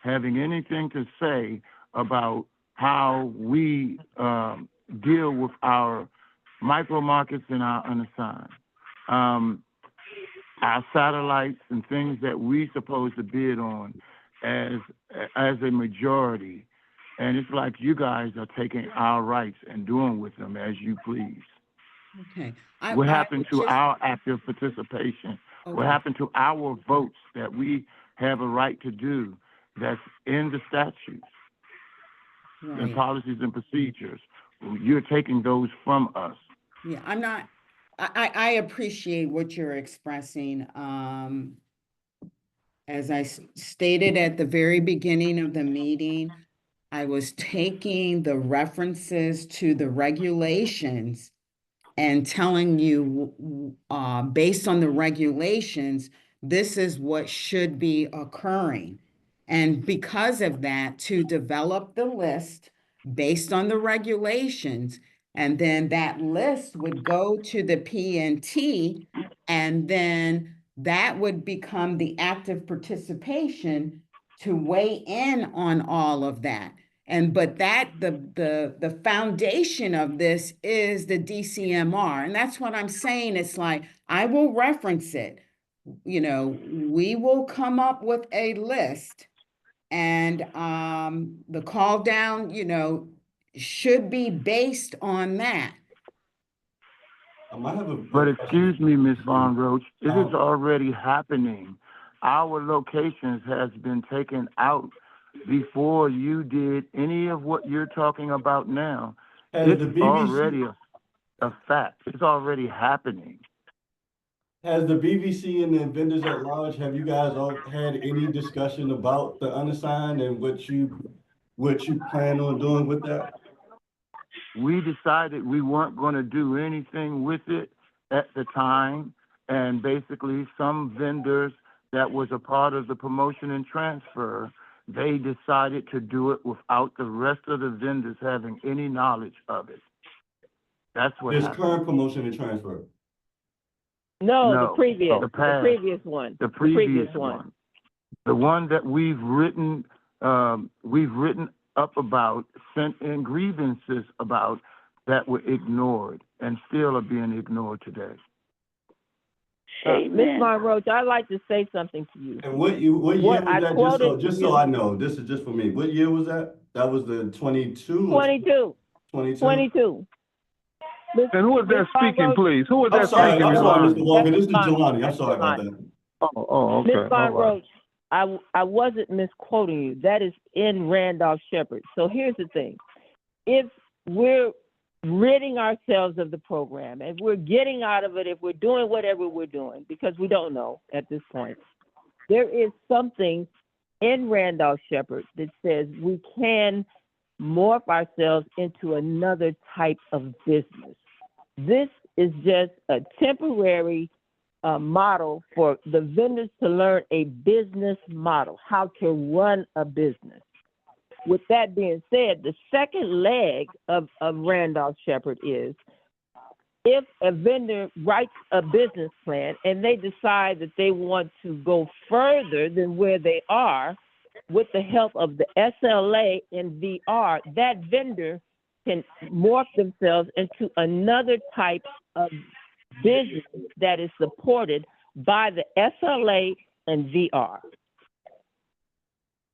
having anything to say about how we deal with our micro markets and our unassigned. Our satellites and things that we supposed to bid on as a majority. And it's like you guys are taking our rights and doing with them as you please. Okay. What happened to our active participation? Okay. What happened to our votes that we have a right to do that's in the statutes and Right. policies and procedures? You're taking those from us. Yeah, I'm not, I appreciate what you're expressing. As I stated at the very beginning of the meeting, I was taking the references to the regulations and telling you, based on the regulations, this is what should be occurring. And because of that, to develop the list based on the regulations, and then that list would go to the PNT, and then that would become the active participation to weigh in on all of that. And but that the foundation of this is the DCMR. And that's what I'm saying. It's like I will reference it. You know, we will come up with a list, and the call down, you know, should be based on that. I have a But excuse me, Ms. Von Roach, it is Oh. already happening. Our locations has been taken out before you did any of what you're talking about now. Has the It's BVC already a fact. It's already happening. Has the BVC and the vendors at large, have you guys all had any discussion about the unassigned and what you plan on doing with that? We decided we weren't going to do anything with it at the time, and basically some vendors that was a part of the promotion and transfer, they decided to do it without the rest of the vendors having any knowledge of it. That's what This happened. current promotion and transfer. No, No, the previous, the past. previous one. The previous one. The one that we've written up about, sent in grievances about, that were ignored and still are being ignored today. Ms. Monroe, I'd like to say something to you. And what year was I that? quoted Just so I know, this is just for me. What year was that? That was the 22? 22. 22? 22. And who was that speaking, please? Who was that speaking? I'm sorry, Mr. Walker. This is That's Jelani. I'm sorry Jelani. about that. Oh, okay. Ms. Monroe, I wasn't misquoting you. That is in Randolph Shepherd. So here's the thing. If we're ridding ourselves of the program, if we're getting out of it, if we're doing whatever we're doing, because we don't know at this point, there is something in Randolph Shepherd that says we can morph ourselves into another type of business. This is just a temporary model for the vendors to learn a business model, how to run a business. With that being said, the second leg of Randolph Shepherd is if a vendor writes a business plan and they decide that they want to go further than where they are with the help of the SLA and VR, that vendor can morph themselves into another type of business that is supported by the SLA and VR.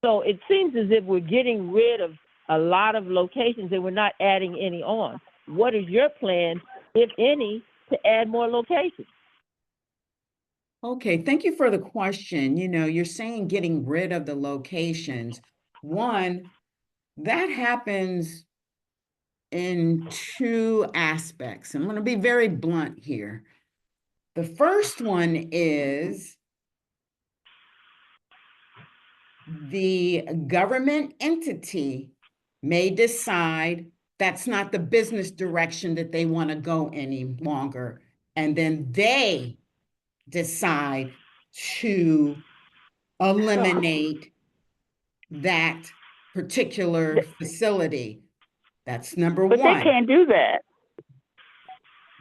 So it seems as if we're getting rid of a lot of locations and we're not adding any on. What is your plan, if any, to add more locations? Okay, thank you for the question. You know, you're saying getting rid of the locations. One, that happens in two aspects. I'm going to be very blunt here. The first one is the government entity may decide that's not the business direction that they want to go any longer. And then they decide to eliminate that particular facility. That's number one. But they can't do that.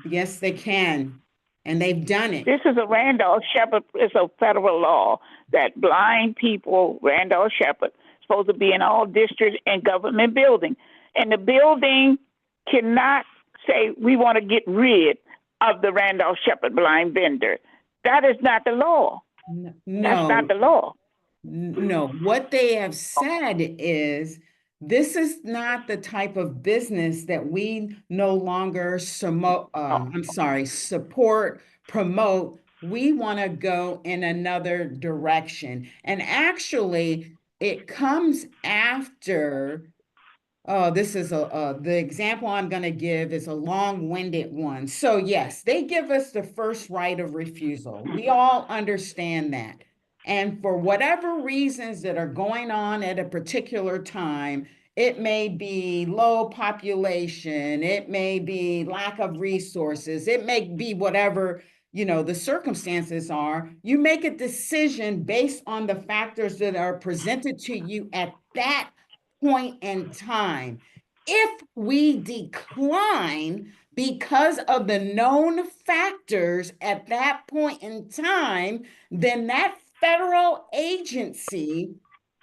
Yes, they can. And they've done it. This is a Randolph Shepherd, it's a federal law that blind people, Randolph Shepherd, supposed to be in all districts and government buildings. And the building cannot say, we want to get rid of the Randolph Shepherd blind vendor. That is not the law. No. That's not the law. No, what they have said is this is not the type of business that we no longer support, promote. We want to go in another direction. And actually, it comes after. Oh, this is the example I'm going to give is a long-winded one. So yes, they give us the first right of refusal. We all understand that. And for whatever reasons that are going on at a particular time, it may be low population, it may be lack of resources, it may be whatever, you know, the circumstances are. You make a decision based on the factors that are presented to you at that point in time. If we decline because of the known factors at that point in time, then that federal agency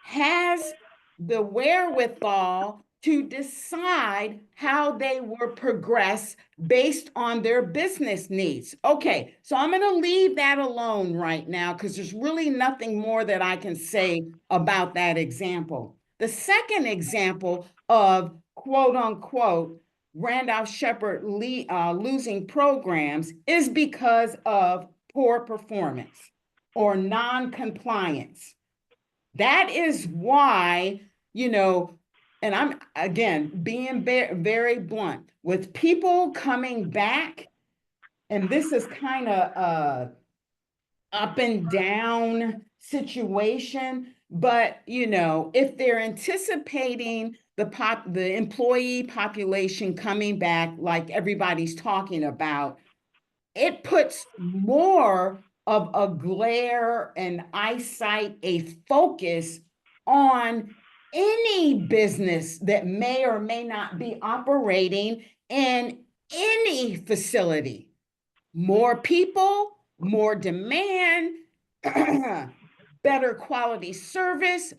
has the wherewithal to decide how they will progress based on their business needs. Okay, so I'm going to leave that alone right now because there's really nothing more that I can say about that example. The second example of quote unquote Randolph Shepherd losing programs is because of poor performance or non-compliance. That is why, you know, and I'm again being very blunt with people coming back, and this is kind of up and down situation, but you know, if they're anticipating the employee population coming back like everybody's talking about, it puts more of a glare and eyesight, a focus on any business that may or may not be operating in any any facility. More people, more demand, better quality service,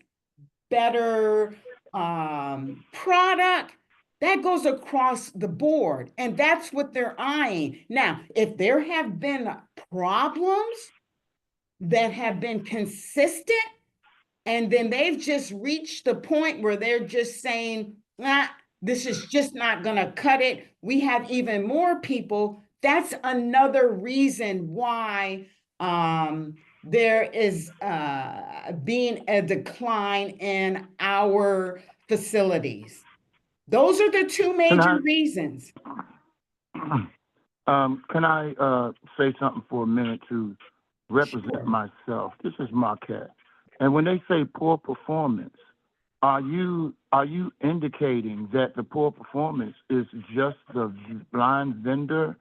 better product. That goes across the board, and that's what they're eyeing. Now, if there have been problems that have been consistent, and then they've just reached the point where they're just saying, nah, this is just not going to cut it. We have even more people. That's another reason why there is being a decline in our facilities. Those are the two major reasons. Can I say something for a minute to represent Sure. myself? This is Marquette. And when they say poor performance, are you indicating that the poor performance is just the blind vendor?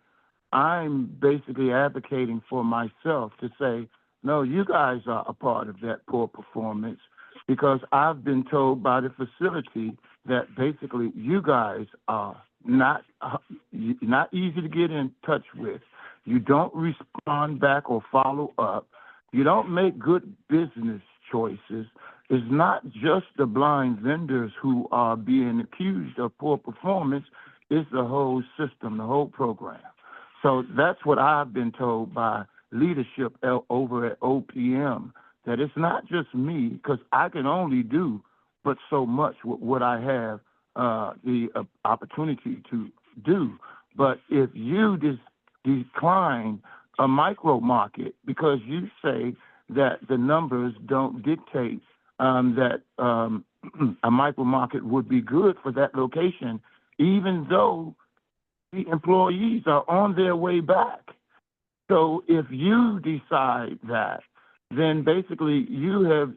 I'm basically advocating for myself to say, no, you guys are a part of that poor performance, because I've been told by the facility that basically you guys are not easy to get in touch with. You don't respond back or follow up. You don't make good business choices. It's not just the blind vendors who are being accused of poor performance. It's the whole system, the whole program. So that's what I've been told by leadership over at OPM, that it's not just me, because I can only do but so much with what I have the opportunity to do. But if you decline a micro market because you say that the numbers don't dictate that a micro market would be good for that location, even though the employees are on their way back. So if you decide that, then basically you have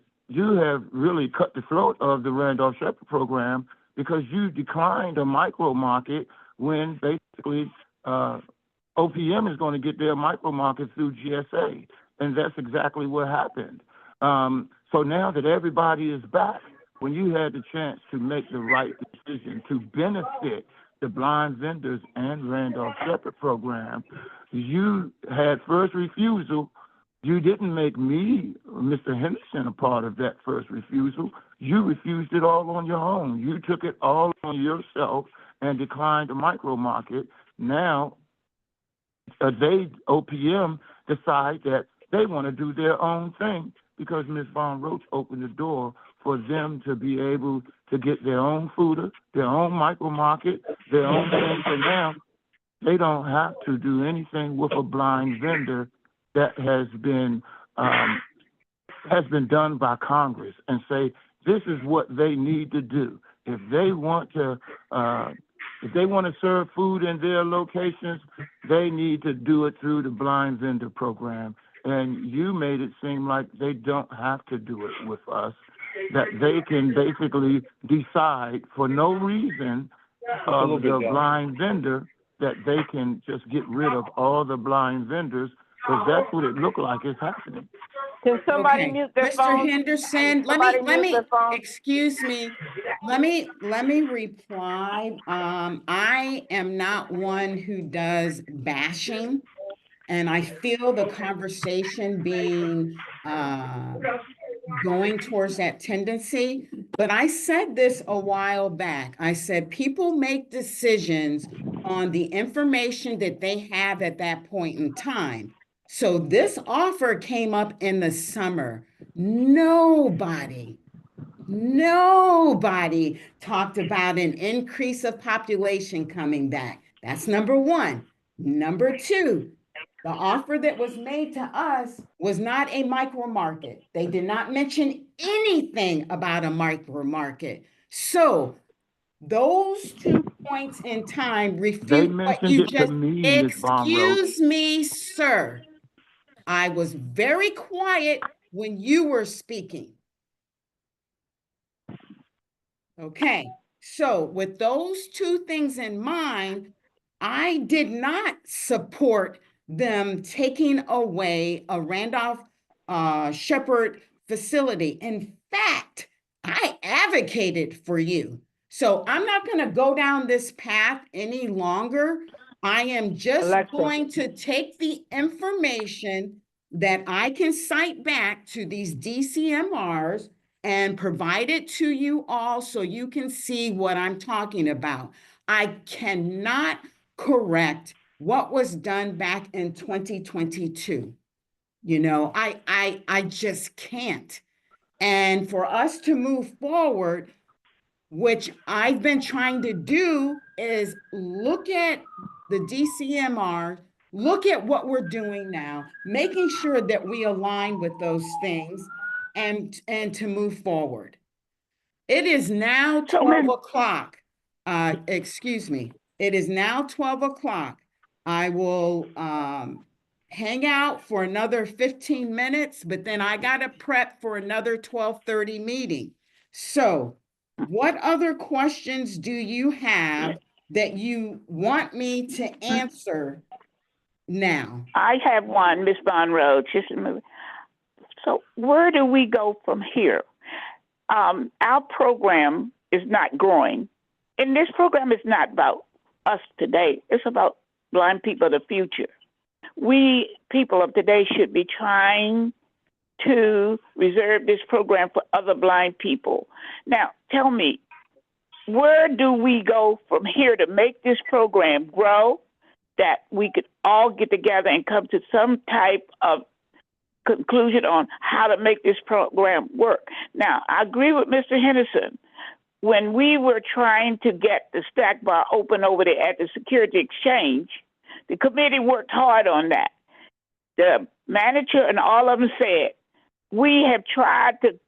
really cut the throat of the Randolph Shepherd program, because you declined a micro market when basically OPM is going to get their micro market through GSA. And that's exactly what happened. So now that everybody is back, when you had the chance to make the right decision to benefit the blind vendors and Randolph Shepherd program, you had first refusal. You didn't make me, Mr. Henderson, a part of that first refusal. You refused it all on your own. You took it all on yourself and declined the micro market. Now, OPM decide that they want to do their own thing, because Ms. Von Roach opened the door for them to be able to get their own food, their own micro market, their own thing. So now they don't have to do anything with a blind vendor that has been done by Congress, and say this is what they need to do. If they want to serve food in their locations, they need to do it through the blind vendor program. And you made it seem like they don't have to do it with us, that they can basically decide for no reason of the blind vendor that they can just get rid of all the blind vendors, because that's what it looked like is happening. Can somebody Okay. mute their Mr. phone? Henderson, let me, excuse me, let me reply. I am not one who does bashing, and I feel the conversation being going towards that tendency. But I said this a while back. I said people make decisions on the information that they have at that point in time. So this offer came up in the summer. Nobody talked about an increase of population coming back. That's number one. Number two, the offer that was made to us was not a micro market. They did not mention anything about a micro market. So those 2 points in time They refute what mentioned you it to just, me, Ms. Von Roach. excuse me, sir. I was very quiet when you were speaking. Okay, so with those two things in mind, I did not support them taking away a Randolph Shepherd facility. In fact, I advocated for you. So I'm not going to go down this path any longer. I am just Alexa. going to take the information that I can cite back to these DCMRs and provide it to you all so you can see what I'm talking about. I cannot correct what was done back in 2022. You know, I just can't. And for us to move forward, which I've been trying to do, is look at the DCMR, look at what we're doing now, making sure that we align with those things and to move forward. It is now 12 o'clock. Excuse me. It is now 12 o'clock. I will hang out for another 15 minutes, but then I got to prep for another 12:30 meeting. So what other questions do you have that you want me to answer now? I have one, Ms. Von Road. Just a minute. So where do we go from here? Our program is not growing. And this program is not about us today. It's about blind people of the future. We, people of today, should be trying to reserve this program for other blind people. Now, tell me, where do we go from here to make this program grow, that we could all get together and come to some type of conclusion on how to make this program work? Now, I agree with Mr. Henderson. When we were trying to get the stack bar open over there at the Security Exchange, the committee worked hard on that. The manager and all of them said, we have tried to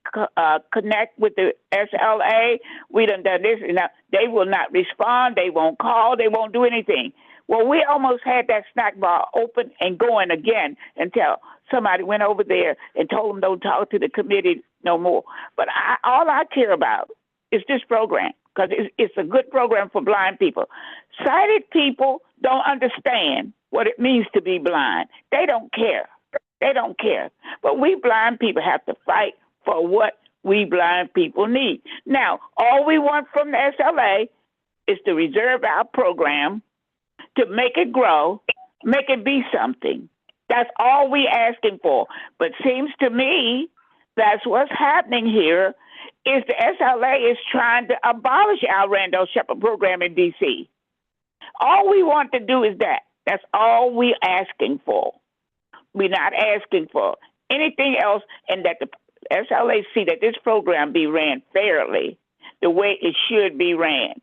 connect with the SLA. We done this, and they will not respond. They won't call. They won't do anything. Well, we almost had that snack bar open and going again until somebody went over there and told them don't talk to the committee no more. But all I care about is this program, because it's a good program for blind people. Sighted people don't understand what it means to be blind. They don't care. They don't care. But we blind people have to fight for what we blind people need. Now, all we want from the SLA is to reserve our program, to make it grow, make it be something. That's all we asking for. But seems to me that's what's happening here, is the SLA is trying to abolish our Randall Shepard program in D.C. All we want to do is that. That's all we asking for. We're not asking for anything else, and that the SLA see that this program be ran fairly, the way it should be ran.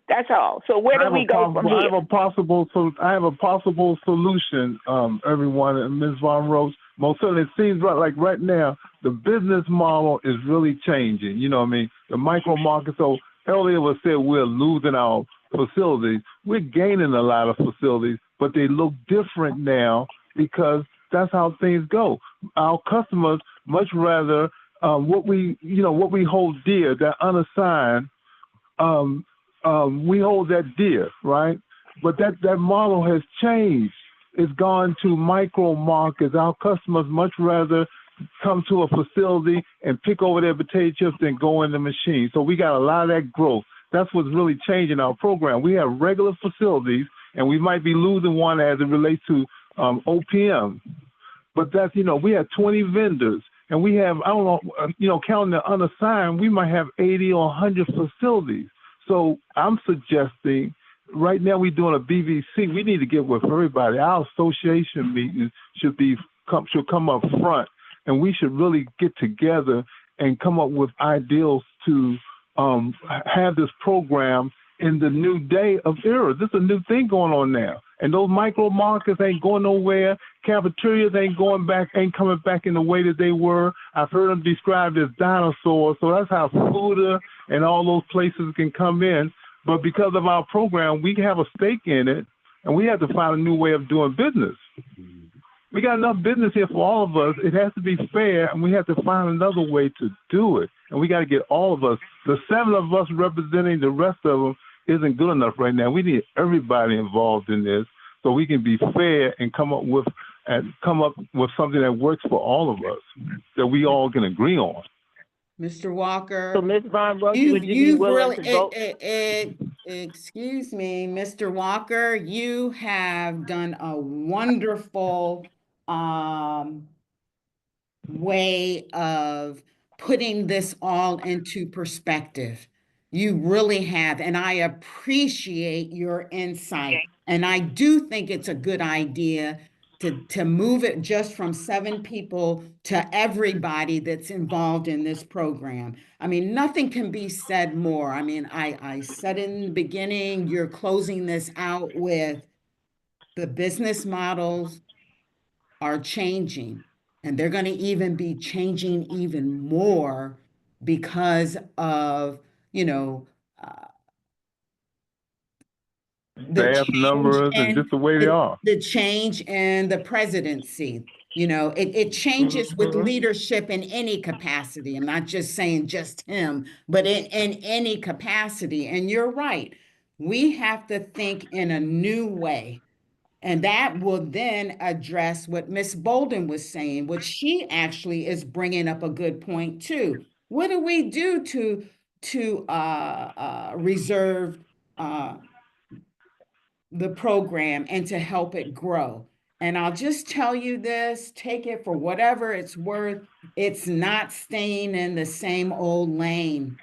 That's all. So where do we go from here? I have a possible solution, everyone, and Ms. Von Rose. Most certainly, it seems like right now the business model is really changing. You know what I mean? The micro market. So earlier was said we're losing our facilities. We're gaining a lot of facilities, but they look different now because that's how things go. Our customers much rather what we hold dear, that unassigned. We hold that dear, right? But that model has changed. It's gone to micro markets. Our customers much rather come to a facility and pick over their potato chips than go in the machine. So we got a lot of that growth. That's what's really changing our program. We have regular facilities, and we might be losing one as it relates to OPM. But that's, we have 20 vendors, and we have, counting the unassigned, we might have 80 or 100 facilities. So I'm suggesting right now we're doing a BVC. We need to get with everybody. Our association meetings should come up front, and we should really get together and come up with ideals to have this program in the new day of era. This is a new thing going on now. And those micro markets ain't going nowhere. Cafeterias ain't coming back in the way that they were. I've heard them described as dinosaurs. So that's how Fuda and all those places can come in. But because of our program, we have a stake in it, and we have to find a new way of doing business. We got enough business here for all of us. It has to be fair, and we have to find another way to do it. And we got to get all of us. The 7 of us representing the rest of them isn't good enough right now. We need everybody involved in this so we can be fair and come up with something that works for all of us, that we all can agree on. Mr. Walker. So Ms. Von Roche, would you be willing to vote? excuse me, Mr. Walker, you have done a wonderful way of putting this all into perspective. You really have, and I appreciate your insight. And I do think it's a good idea to move it just from 7 people to everybody that's involved in this program. I mean, nothing can be said more. I mean, I said in the beginning, you're closing this out with the business models are changing, and they're going to even be changing even more because of, you know, uh, the Staff change numbers and just in the way they are. the change in the presidency. You know, it changes with Mhm. leadership in any capacity. I'm not just saying just him, but in any capacity. And you're right. We have to think in a new way. And that will then address what Miss Bolden was saying, which she actually is bringing up a good point too. What do we do to reserve uh, the program and to help it grow? And I'll just tell you this, take it for whatever it's worth. It's not staying in the same old lane.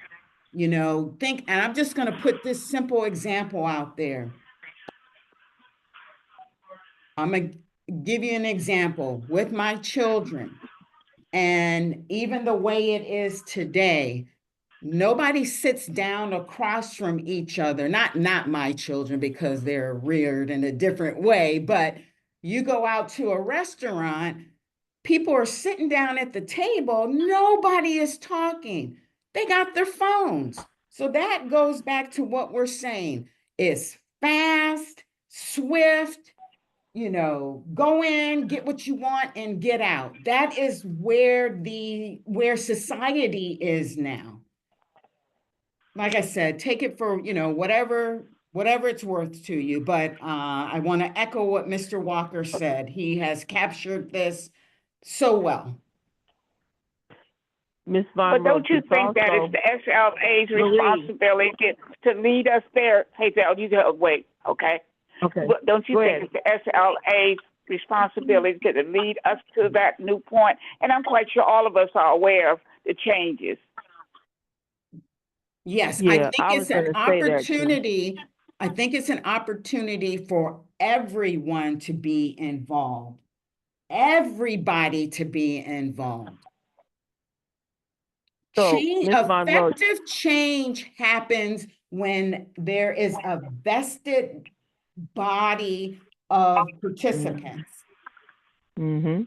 You know, think, and I'm just going to put this simple example out there. I'm going to give you an example with my children. And even the way it is today, nobody sits down across from each other. Not my children because they're reared in a different way, but you go out to a restaurant, people are sitting down at the table, nobody is talking. They got their phones. So that goes back to what we're saying. It's fast, swift, go in, get what you want and get out. That is where society is now. Like I said, take it for, whatever it's worth to you. But I want to echo what Mr. Walker said. He has captured this so well. Ms. Von But don't Roach, you it's think that also it's the SLA's Marie. responsibility to lead us there? Hazel, you gotta wait, okay? Okay. But don't you Go think ahead. it's the SLA's responsibility to lead us to that new point? And I'm quite sure all of us are aware of the changes. Yes, I Yeah, think I was it's going an to say that too. opportunity. I think it's an opportunity for everyone to be involved. Everybody to be involved. So, Ms. Von Roach, Effective change happens when there is a vested body of participants. mm-hmm.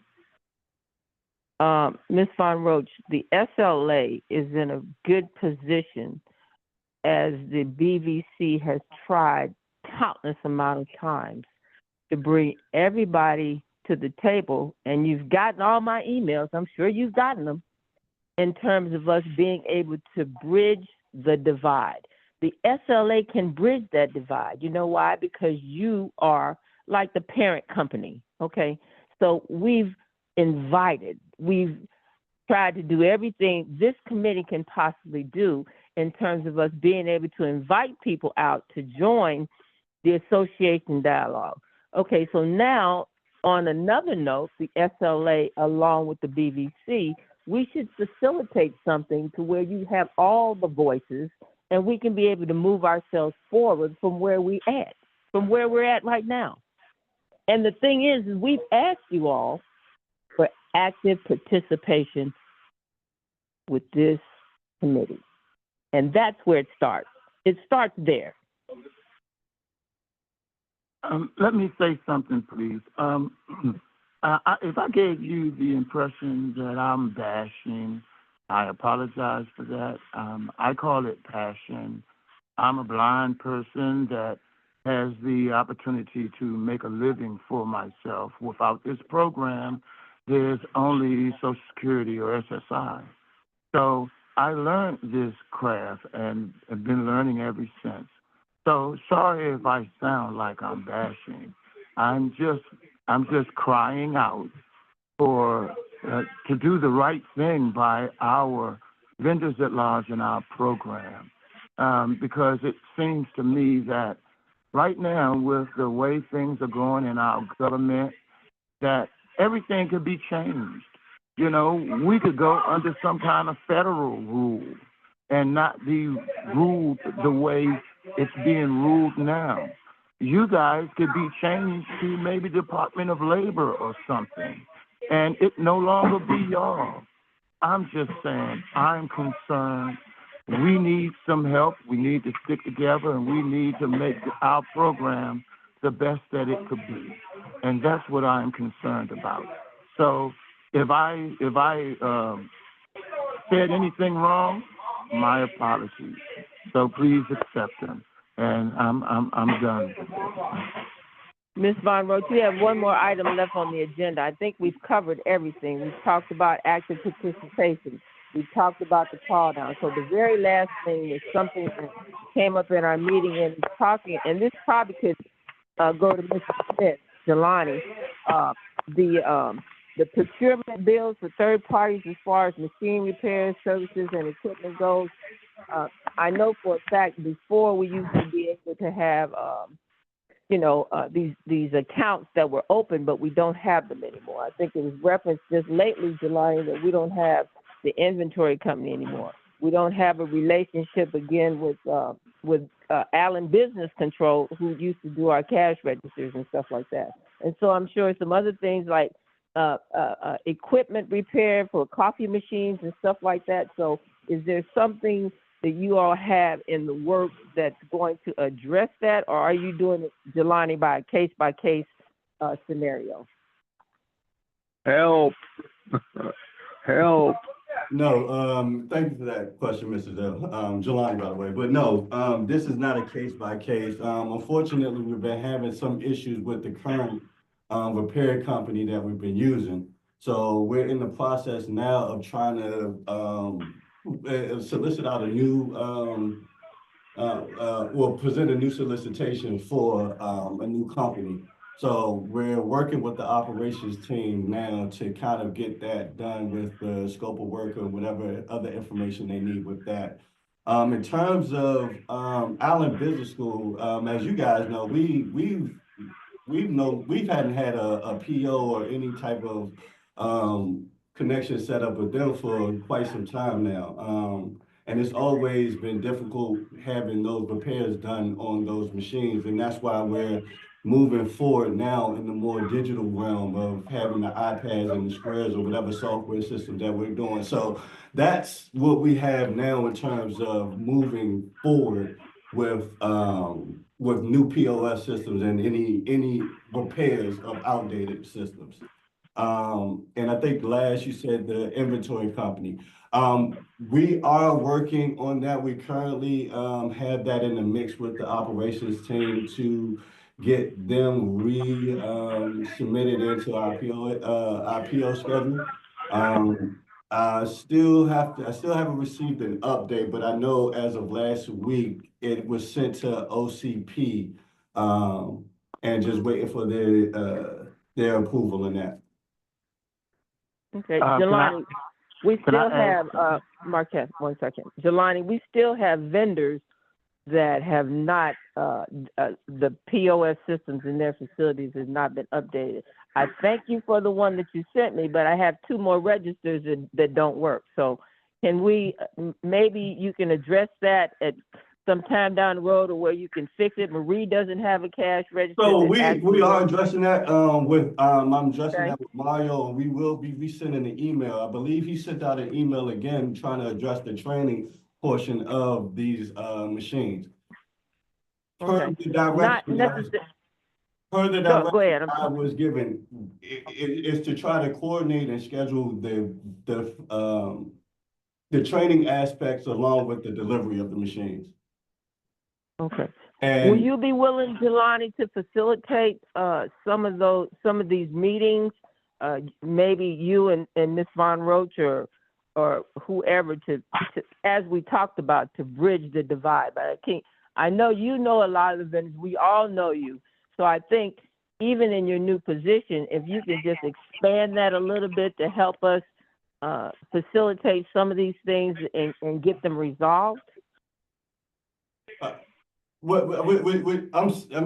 Ms. Von Roach, the SLA is in a good position as the BVC has tried countless amount of times to bring everybody to the table, and you've gotten all my emails. I'm sure you've gotten them in terms of us being able to bridge the divide. The SLA can bridge that divide. You know why? Because you are like the parent company, okay? So we've tried to do everything this committee can possibly do in terms of us being able to invite people out to join the association dialogue. Okay, so now on another note, the SLA along with the BVC, we should facilitate something to where you have all the voices and we can be able to move ourselves forward from where we're at right now. And the thing is we've asked you all for active participation with this committee. And that's where it starts. It starts there. Let me say something, please. If I gave you the impression that I'm bashing, I apologize for that. I call it passion. I'm a blind person that has the opportunity to make a living for myself. Without this program, there's only Social Security or SSI. So I learned this craft and have been learning ever since. So sorry if I sound like I'm bashing. I'm just crying out for to do the right thing by our vendors at large in our program. because it seems to me that right now, with the way things are going in our government, that everything could be changed. You know, we could go under some kind of federal rule and not be ruled the way it's being ruled now. You guys could be changed to maybe Department of Labor or something, and it no longer be y'all. I'm just saying, I'm concerned. We need some help. We need to stick together, and we need to make our program the best that it could be. And that's what I'm concerned about. So if I said anything wrong, my apologies. So please accept them. And I'm done. Ms. Von Roach, we have one more item left on the agenda. I think we've covered everything. We've talked about active participation. We've talked about the call down. So the very last thing is something that came up in our meeting and talking, and this probably could go to Mr. Smith, Jelani. The procurement bills for third parties as far as machine repairs, services, and equipment goes. I know for a fact before we used to be able to have these accounts that were open, but we don't have them anymore. I think it was referenced just lately, July, that we don't have the inventory company anymore. We don't have a relationship again with Allen Business Control, who used to do our cash registers and stuff like that. And so I'm sure some other things like equipment repair for coffee machines and stuff like that. So is there something that you all have in the works that's going to address that, or are you doing it, Jelani, by a case-by-case scenario? Help. Help. No, thank you for that question, Mrs. Jelani, by the way. But no, this is not a case by case. Unfortunately, we've been having some issues with the current repair company that we've been using. So we're in the process now of trying to solicit out a new, present a new solicitation for a new company. So we're working with the operations team now to kind of get that done with the scope of work or whatever other information they need with that. In terms of Allen Business School, as you guys know, we hadn't had a PO or any type of connection set up with them for quite some time now. And it's always been difficult having those repairs done on those machines. And that's why we're moving forward now in the more digital realm of having the iPads and the squares or whatever software system that we're doing. So that's what we have now in terms of moving forward with new POS systems and any repairs of outdated systems. And I think last you said the inventory company. We are working on that. We currently have that in the mix with the operations team to get them submitted into our PO schedule. I still haven't received an update, but I know as of last week it was sent to OCP, and just waiting for their approval in that. Okay, Jelani, we still have, Marquette, 1 second. Jelani, we still have vendors that have not, the POS systems in their facilities has not been updated. I thank you for the one that you sent me, but I have 2 more registers that don't work. So can we, maybe you can address that at some time down the road, or where you can fix it? Marie doesn't have a cash register. So we are addressing that I'm addressing that with Mario, and we will be resending the email. I believe he sent out an email again trying to address the training portion of these machines. Okay. Per the direction Go ahead. I was given is to try to coordinate and schedule the training aspects along with the delivery of the machines. Okay. And will you be willing, Jelani, to facilitate some of these meetings? Maybe you and Ms. Von Roach or whoever to, as we talked about, to bridge the divide. But I know you know a lot of the vendors. We all know you. So I think even in your new position, if you could just expand that a little bit to help us facilitate some of these things and get them resolved. I'm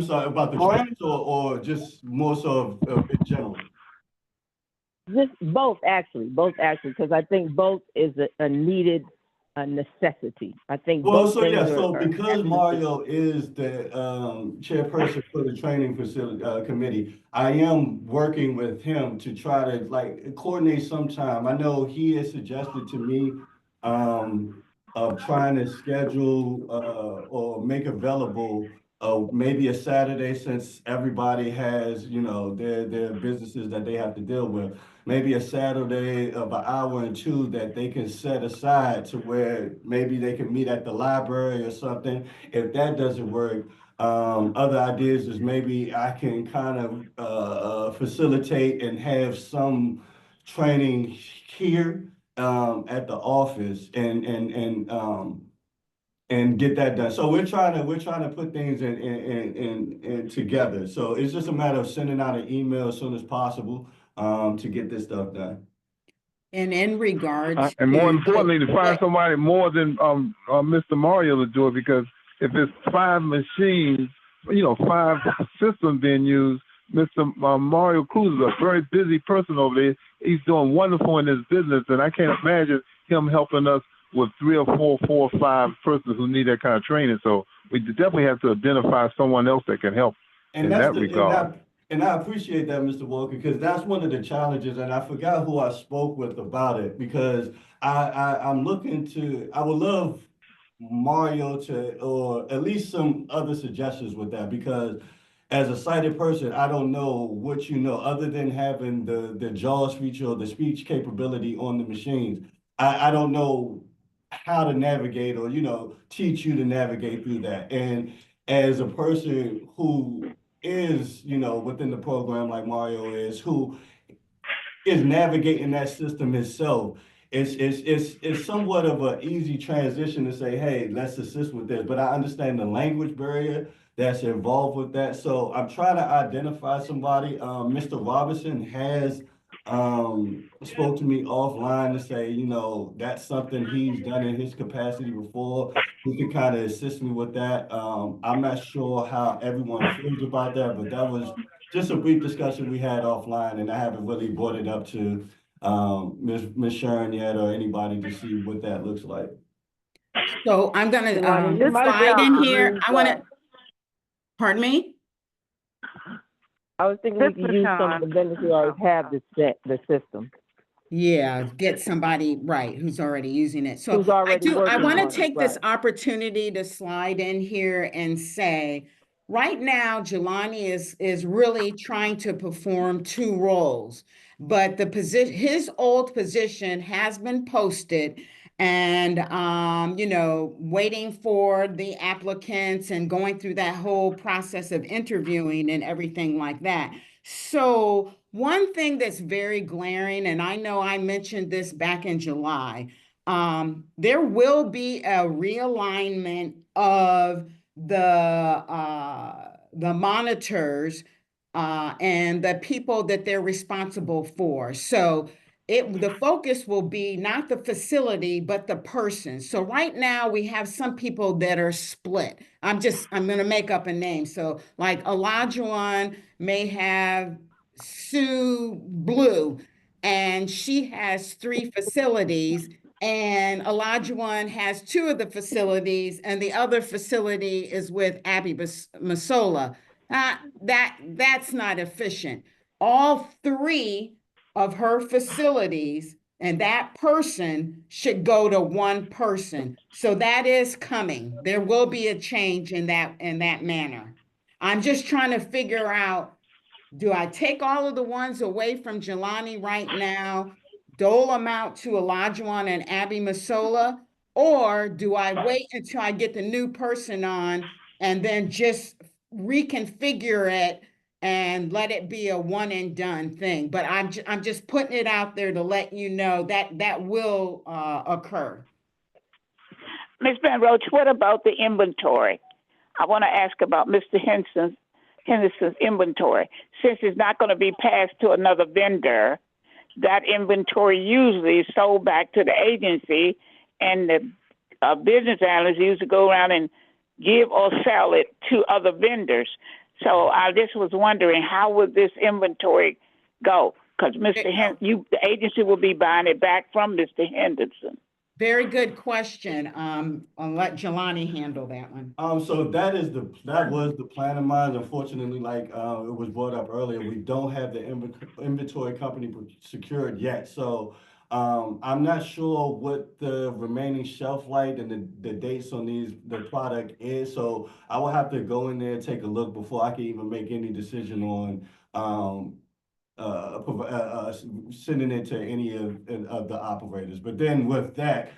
sorry, about the trends or just more so of in general? Just both actually, because I think both is a needed necessity. I think Well, both so things yeah, are, so are because absolutely. Mario is the chairperson for the training facility committee, I am working with him to try to like coordinate some time. I know he has suggested to me of trying to schedule or make available maybe a Saturday, since everybody has, you know, their businesses that they have to deal with. Maybe a Saturday of an hour and two that they can set aside to where maybe they can meet at the library or something. If that doesn't work, other ideas is maybe I can kind of facilitate and have some training here at the office and get that done. So we're trying to put things in together. So it's just a matter of sending out an email as soon as possible to get this stuff done. And in regards And more to the, importantly, to find somebody more than Mr. Mario to do it, because if it's 5 machines, 5 systems being used, Mr. Mario Cruz is a very busy person over there. He's doing wonderful in his business, and I can't imagine him helping us with 3 or 4, 4 or 5 persons who need that kind of training. So we definitely have to identify someone else that can help And in that's that regard. and I appreciate that, Mr. Walker, because that's one of the challenges, and I forgot who I spoke with about it, because I'm looking to, I would love Mario to, or at least some other suggestions with that, because as a sighted person, I don't know what you know, other than having the JAWS feature or the speech capability on the machines. I don't know how to navigate or, teach you to navigate through that. And as a person who is, within the program like Mario is, who is navigating that system itself, it's somewhat of an easy transition to say, hey, let's assist with this. But I understand the language barrier that's involved with that. So I'm trying to identify somebody. Mr. Robinson has spoke to me offline to say, that's something he's done in his capacity before. He could kind of assist me with that. I'm not sure how everyone feels about that, but that was just a brief discussion we had offline, and I haven't really brought it up to Ms. Sharon yet or anybody to see what that looks like. so I'm gonna You might be slide able in to here. use, I wanna, pardon me? I was thinking we could use some of the vendors who already have the system. Yeah, get somebody right who's already using it. So Who's already I working want on to it, take this right. opportunity to slide in here and say, right now, Jelani is really trying to perform 2 roles, but the position, his old position has been posted, and waiting for the applicants and going through that whole process of interviewing and everything like that. So one thing that's very glaring, and I know I mentioned this back in July, there will be a realignment of the monitors and the people that they're responsible for. So the focus will be not the facility, but the person. So right now we have some people that are split. I'm going to make up a name. So like Olajuwon may have Sue Blue, and she has 3 facilities, and Olajuwon has 2 of the facilities, and the other facility is with Abby Masola. That's not efficient. All 3 of her facilities and that person should go to one person. So that is coming. There will be a change in that manner. I'm just trying to figure out, do I take all of the ones away from Jelani right now, dole them out to Olajuwon and Abby Masola, or do I wait until I get the new person on and then just reconfigure it and let it be a one and done thing? But I'm just putting it out there to let you know that that will occur. Ms. Van Roach, what about the inventory? I want to ask about Mr. Henderson's inventory. Since it's not going to be passed to another vendor, that inventory usually is sold back to the agency, and the business analysts usually go around and give or sell it to other vendors. So I just was wondering, how would this inventory go? Because the agency will be buying it back from Mr. Henderson. Very good question. I'll let Jelani handle that one. So that was the plan of mine. Unfortunately, like it was brought up earlier, we don't have the inventory company secured yet. So I'm not sure what the remaining shelf life and the dates on the product is. So I will have to go in there and take a look before I can even make any decision on sending it to any of the operators. But then with that,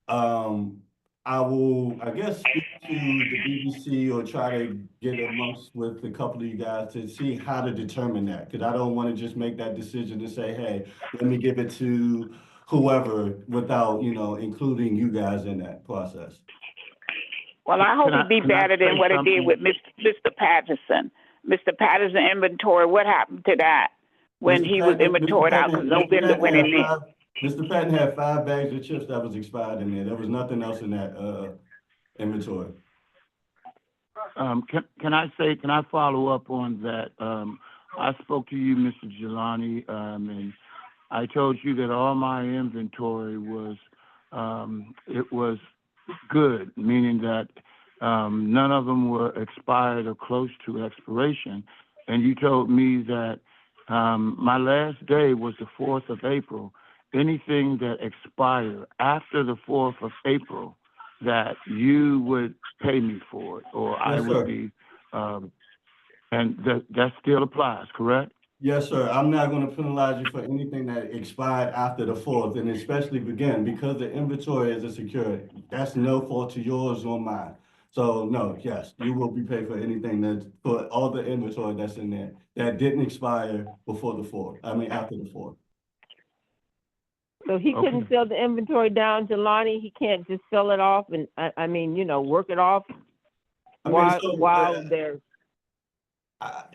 I will, I guess, speak to the BBC or try to get amongst with a couple of you guys to see how to determine that. Because I don't want to just make that decision to say, hey, let me give it to whoever without, including you guys in that process. Well, I hope it'd be better than what it did with Mr. Patterson. Mr. Patterson inventory, what happened to that when he was inventoried out because no vendor went in there? Mr. Patton had 5 bags of chips that was expired in there. There was nothing else in that inventory. Can I follow up on that? I spoke to you, Mr. Jelani, and I told you that all my inventory was it was good, meaning that none of them were expired or close to expiration. And you told me that my last day was the 4th of April. Anything that expired after the 4th of April, that you would pay me for it, or I would be, and that still applies, correct? Yes, sir. I'm not going to penalize you for anything that expired after the 4th, and especially again, because the inventory is secured, that's no fault to yours or mine. So no, yes, you will be paid for anything for all the inventory that's in there that didn't expire before the 4th. I mean, after the 4th. So he couldn't sell the inventory down, Jelani. He can't just sell it off and work it off while there's.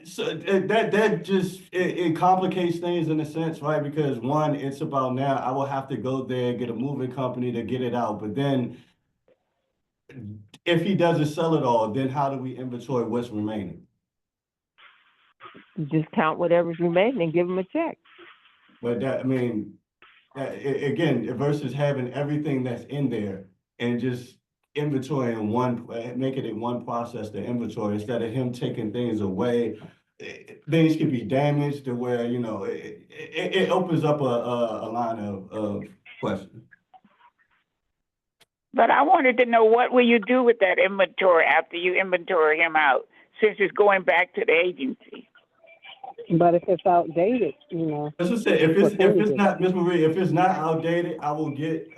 So that just it complicates things in a sense, right? Because one, it's about now I will have to go there, get a moving company to get it out. But then if he doesn't sell it all, then how do we inventory what's remaining? Just count whatever's remaining and give him a check. But again, versus having everything that's in there and just inventory making it one process to inventory instead of him taking things away. Things can be damaged to where, it opens up a line of questions. But I wanted to know, what will you do with that inventory after you inventory him out, since it's going back to the agency? But if it's outdated, As I said, if it's not, Ms. Marie, if it's not outdated, I will get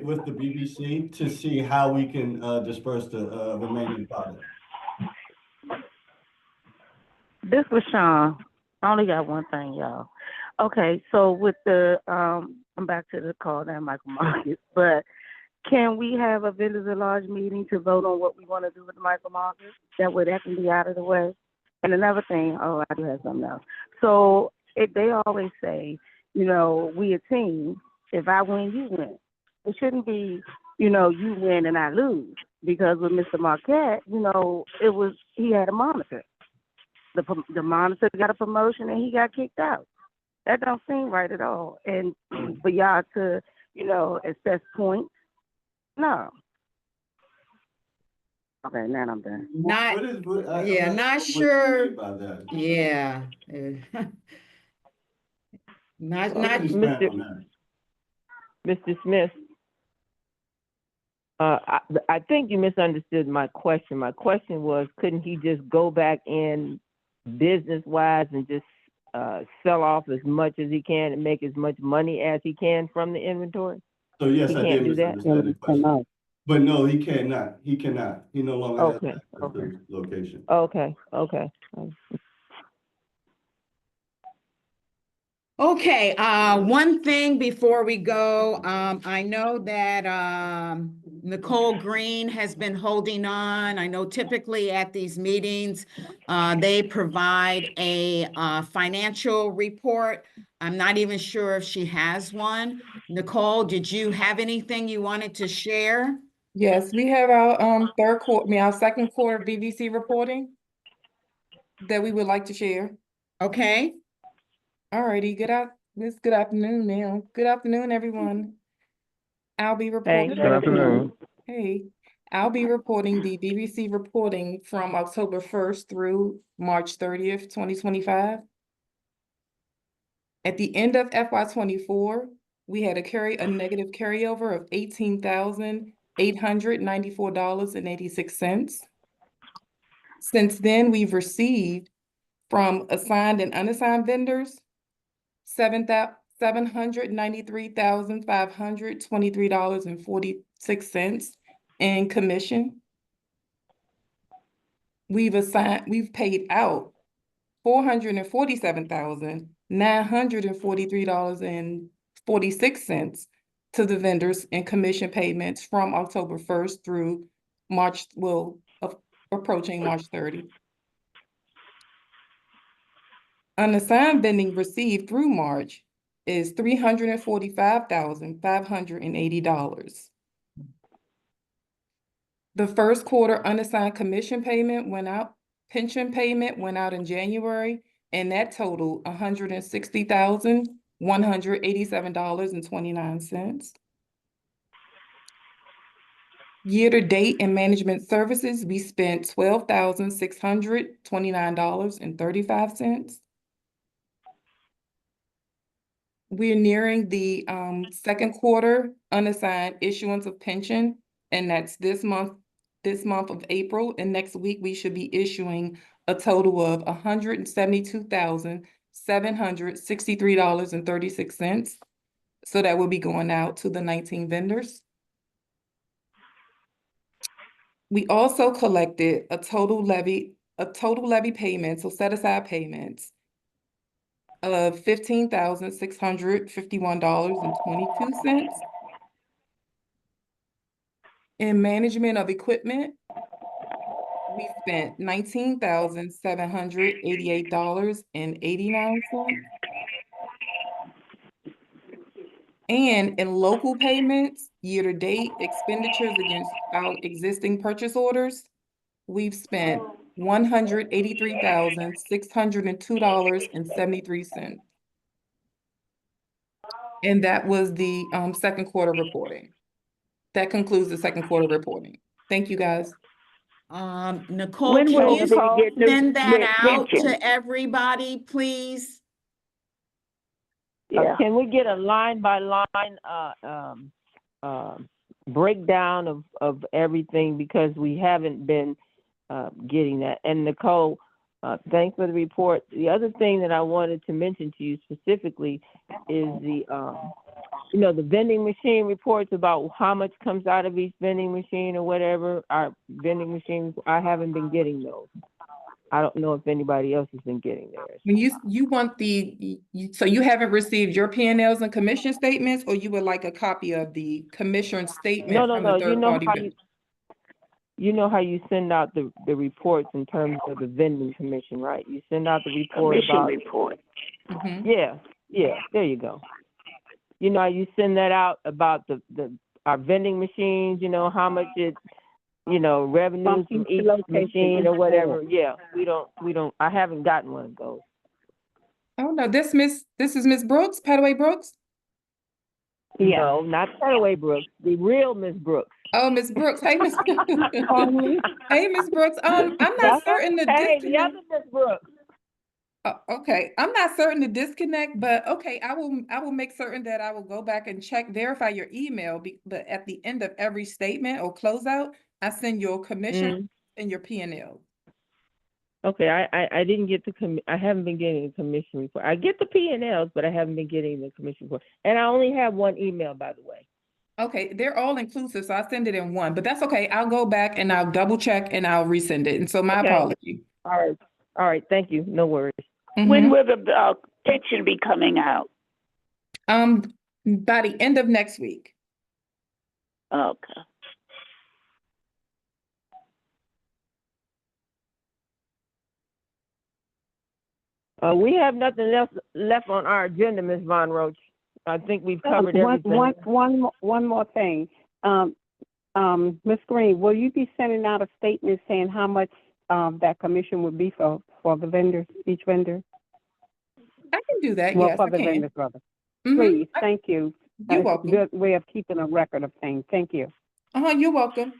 with the BBC to see how we can disperse the remaining product. This was Sean. I only got one thing, y'all. Okay, so with the I'm back to the call now, Michael Marcus, but can we have a vendors at large meeting to vote on what we want to do with the Michael Marcus? That way that can be out of the way. And another thing, I do have something else. So they always say, we a team. If I win, you win. It shouldn't be, you win and I lose. Because with Mr. Marquette, he had a monitor. The monitor got a promotion and he got kicked out. That don't seem right at all. And for y'all to, assess points, no. Okay, now I'm done. Not sure. About that. Yeah. Not Mr. Smith. I think you misunderstood my question. My question was, couldn't he just go back in business-wise and just sell off as much as he can and make as much money as he can from the inventory? So yes, I did misunderstand the question. But no, he cannot. He cannot. He no longer has access to the location. Okay. Okay, one thing before we go, I know that Nicole Green has been holding on. I know typically at these meetings, they provide a financial report. I'm not even sure if she has one. Nicole, did you have anything you wanted to share? Yes, we have our our second quarter BVC reporting that we would like to share. Okay, Alrighty, good afternoon now. Good afternoon, everyone. I'll be Hey, reporting. Good afternoon. Hey, I'll be reporting the BVC reporting from October 1st through March 30th, 2025. At the end of FY 24, we had a negative carryover of $18,894.86. Since then, we've received from assigned and unassigned vendors $793,523.46 in commission. We've paid out $447,943.46 to the vendors in commission payments from October 1st through March, approaching March 30. Unassigned vending received through March is $345,580. The first quarter unassigned commission payment went out, pension payment went out in January, and that totaled $160,187.29. Year-to-date in management services, we spent $12,629.35. We're nearing the second quarter unassigned issuance of pension, and that's this month of April, and next week we should be issuing a total of $172,763.36. So that will be going out to the 19 vendors. We also collected a total levy payment, so set aside payments of $15,651.22. In management of equipment, we spent $19,788.89. And in local payments, year-to-date expenditures against our existing purchase orders, we've spent $183,602.73. And that was the second quarter reporting. That concludes the second quarter reporting. Thank you, guys. Nicole, When can will you they get the send that out pension? to everybody, please? Yeah. Can we get a line by line breakdown of everything, because we haven't been getting that. And Nicole, thanks for the report. The other thing that I wanted to mention to you specifically is the the vending machine reports about how much comes out of each vending machine or whatever. Our vending machines, I haven't been getting those. I don't know if anybody else has been getting theirs. When you want so you haven't received your P&Ls and commission statements, or you would like a copy of the commission statement from the third party? You know how you send out the reports in terms of the vending commission, right? You send out the report about report. Mm-hmm. Yeah, there you go. You know, you send that out about our vending machines, how much it, revenues from each machine or whatever. Yeah, we don't, I haven't gotten one of those. Oh, no, this is Miss Brooks, Petaway Brooks? Yeah. No, not Petaway Brooks, the real Miss Brooks. Oh, Miss Brooks. Hey, Miss Hey, Miss Brooks. I'm not certain to Hey, disconnect. the other Miss Brooks. Okay, I'm not certain to disconnect, but okay, I will make certain that I will go back and verify your email. But at the end of every statement or closeout, I send your commission and your P&L. Okay, I didn't get I haven't been getting a commission report. I get the P&Ls, but I haven't been getting the commission report. And I only have one email, by the way. Okay, they're all inclusive, so I send it in one, but that's okay. I'll go back and I'll double check and I'll resend it. And so my apology. All right, thank you. No worries. Mm-hmm. When will the pension be coming out? By the end of next week. Okay. We have nothing else left on our agenda, Ms. Von Roach. I think we've covered everything. One more thing. Ms. Green, will you be sending out a statement saying how much that commission would be for the vendors, each vendor? I can do that. Well, Yes, for I the can. vendors, rather. Mhm. Please, thank you. You're It's a welcome. good way of keeping a record of things. Thank you. You're welcome.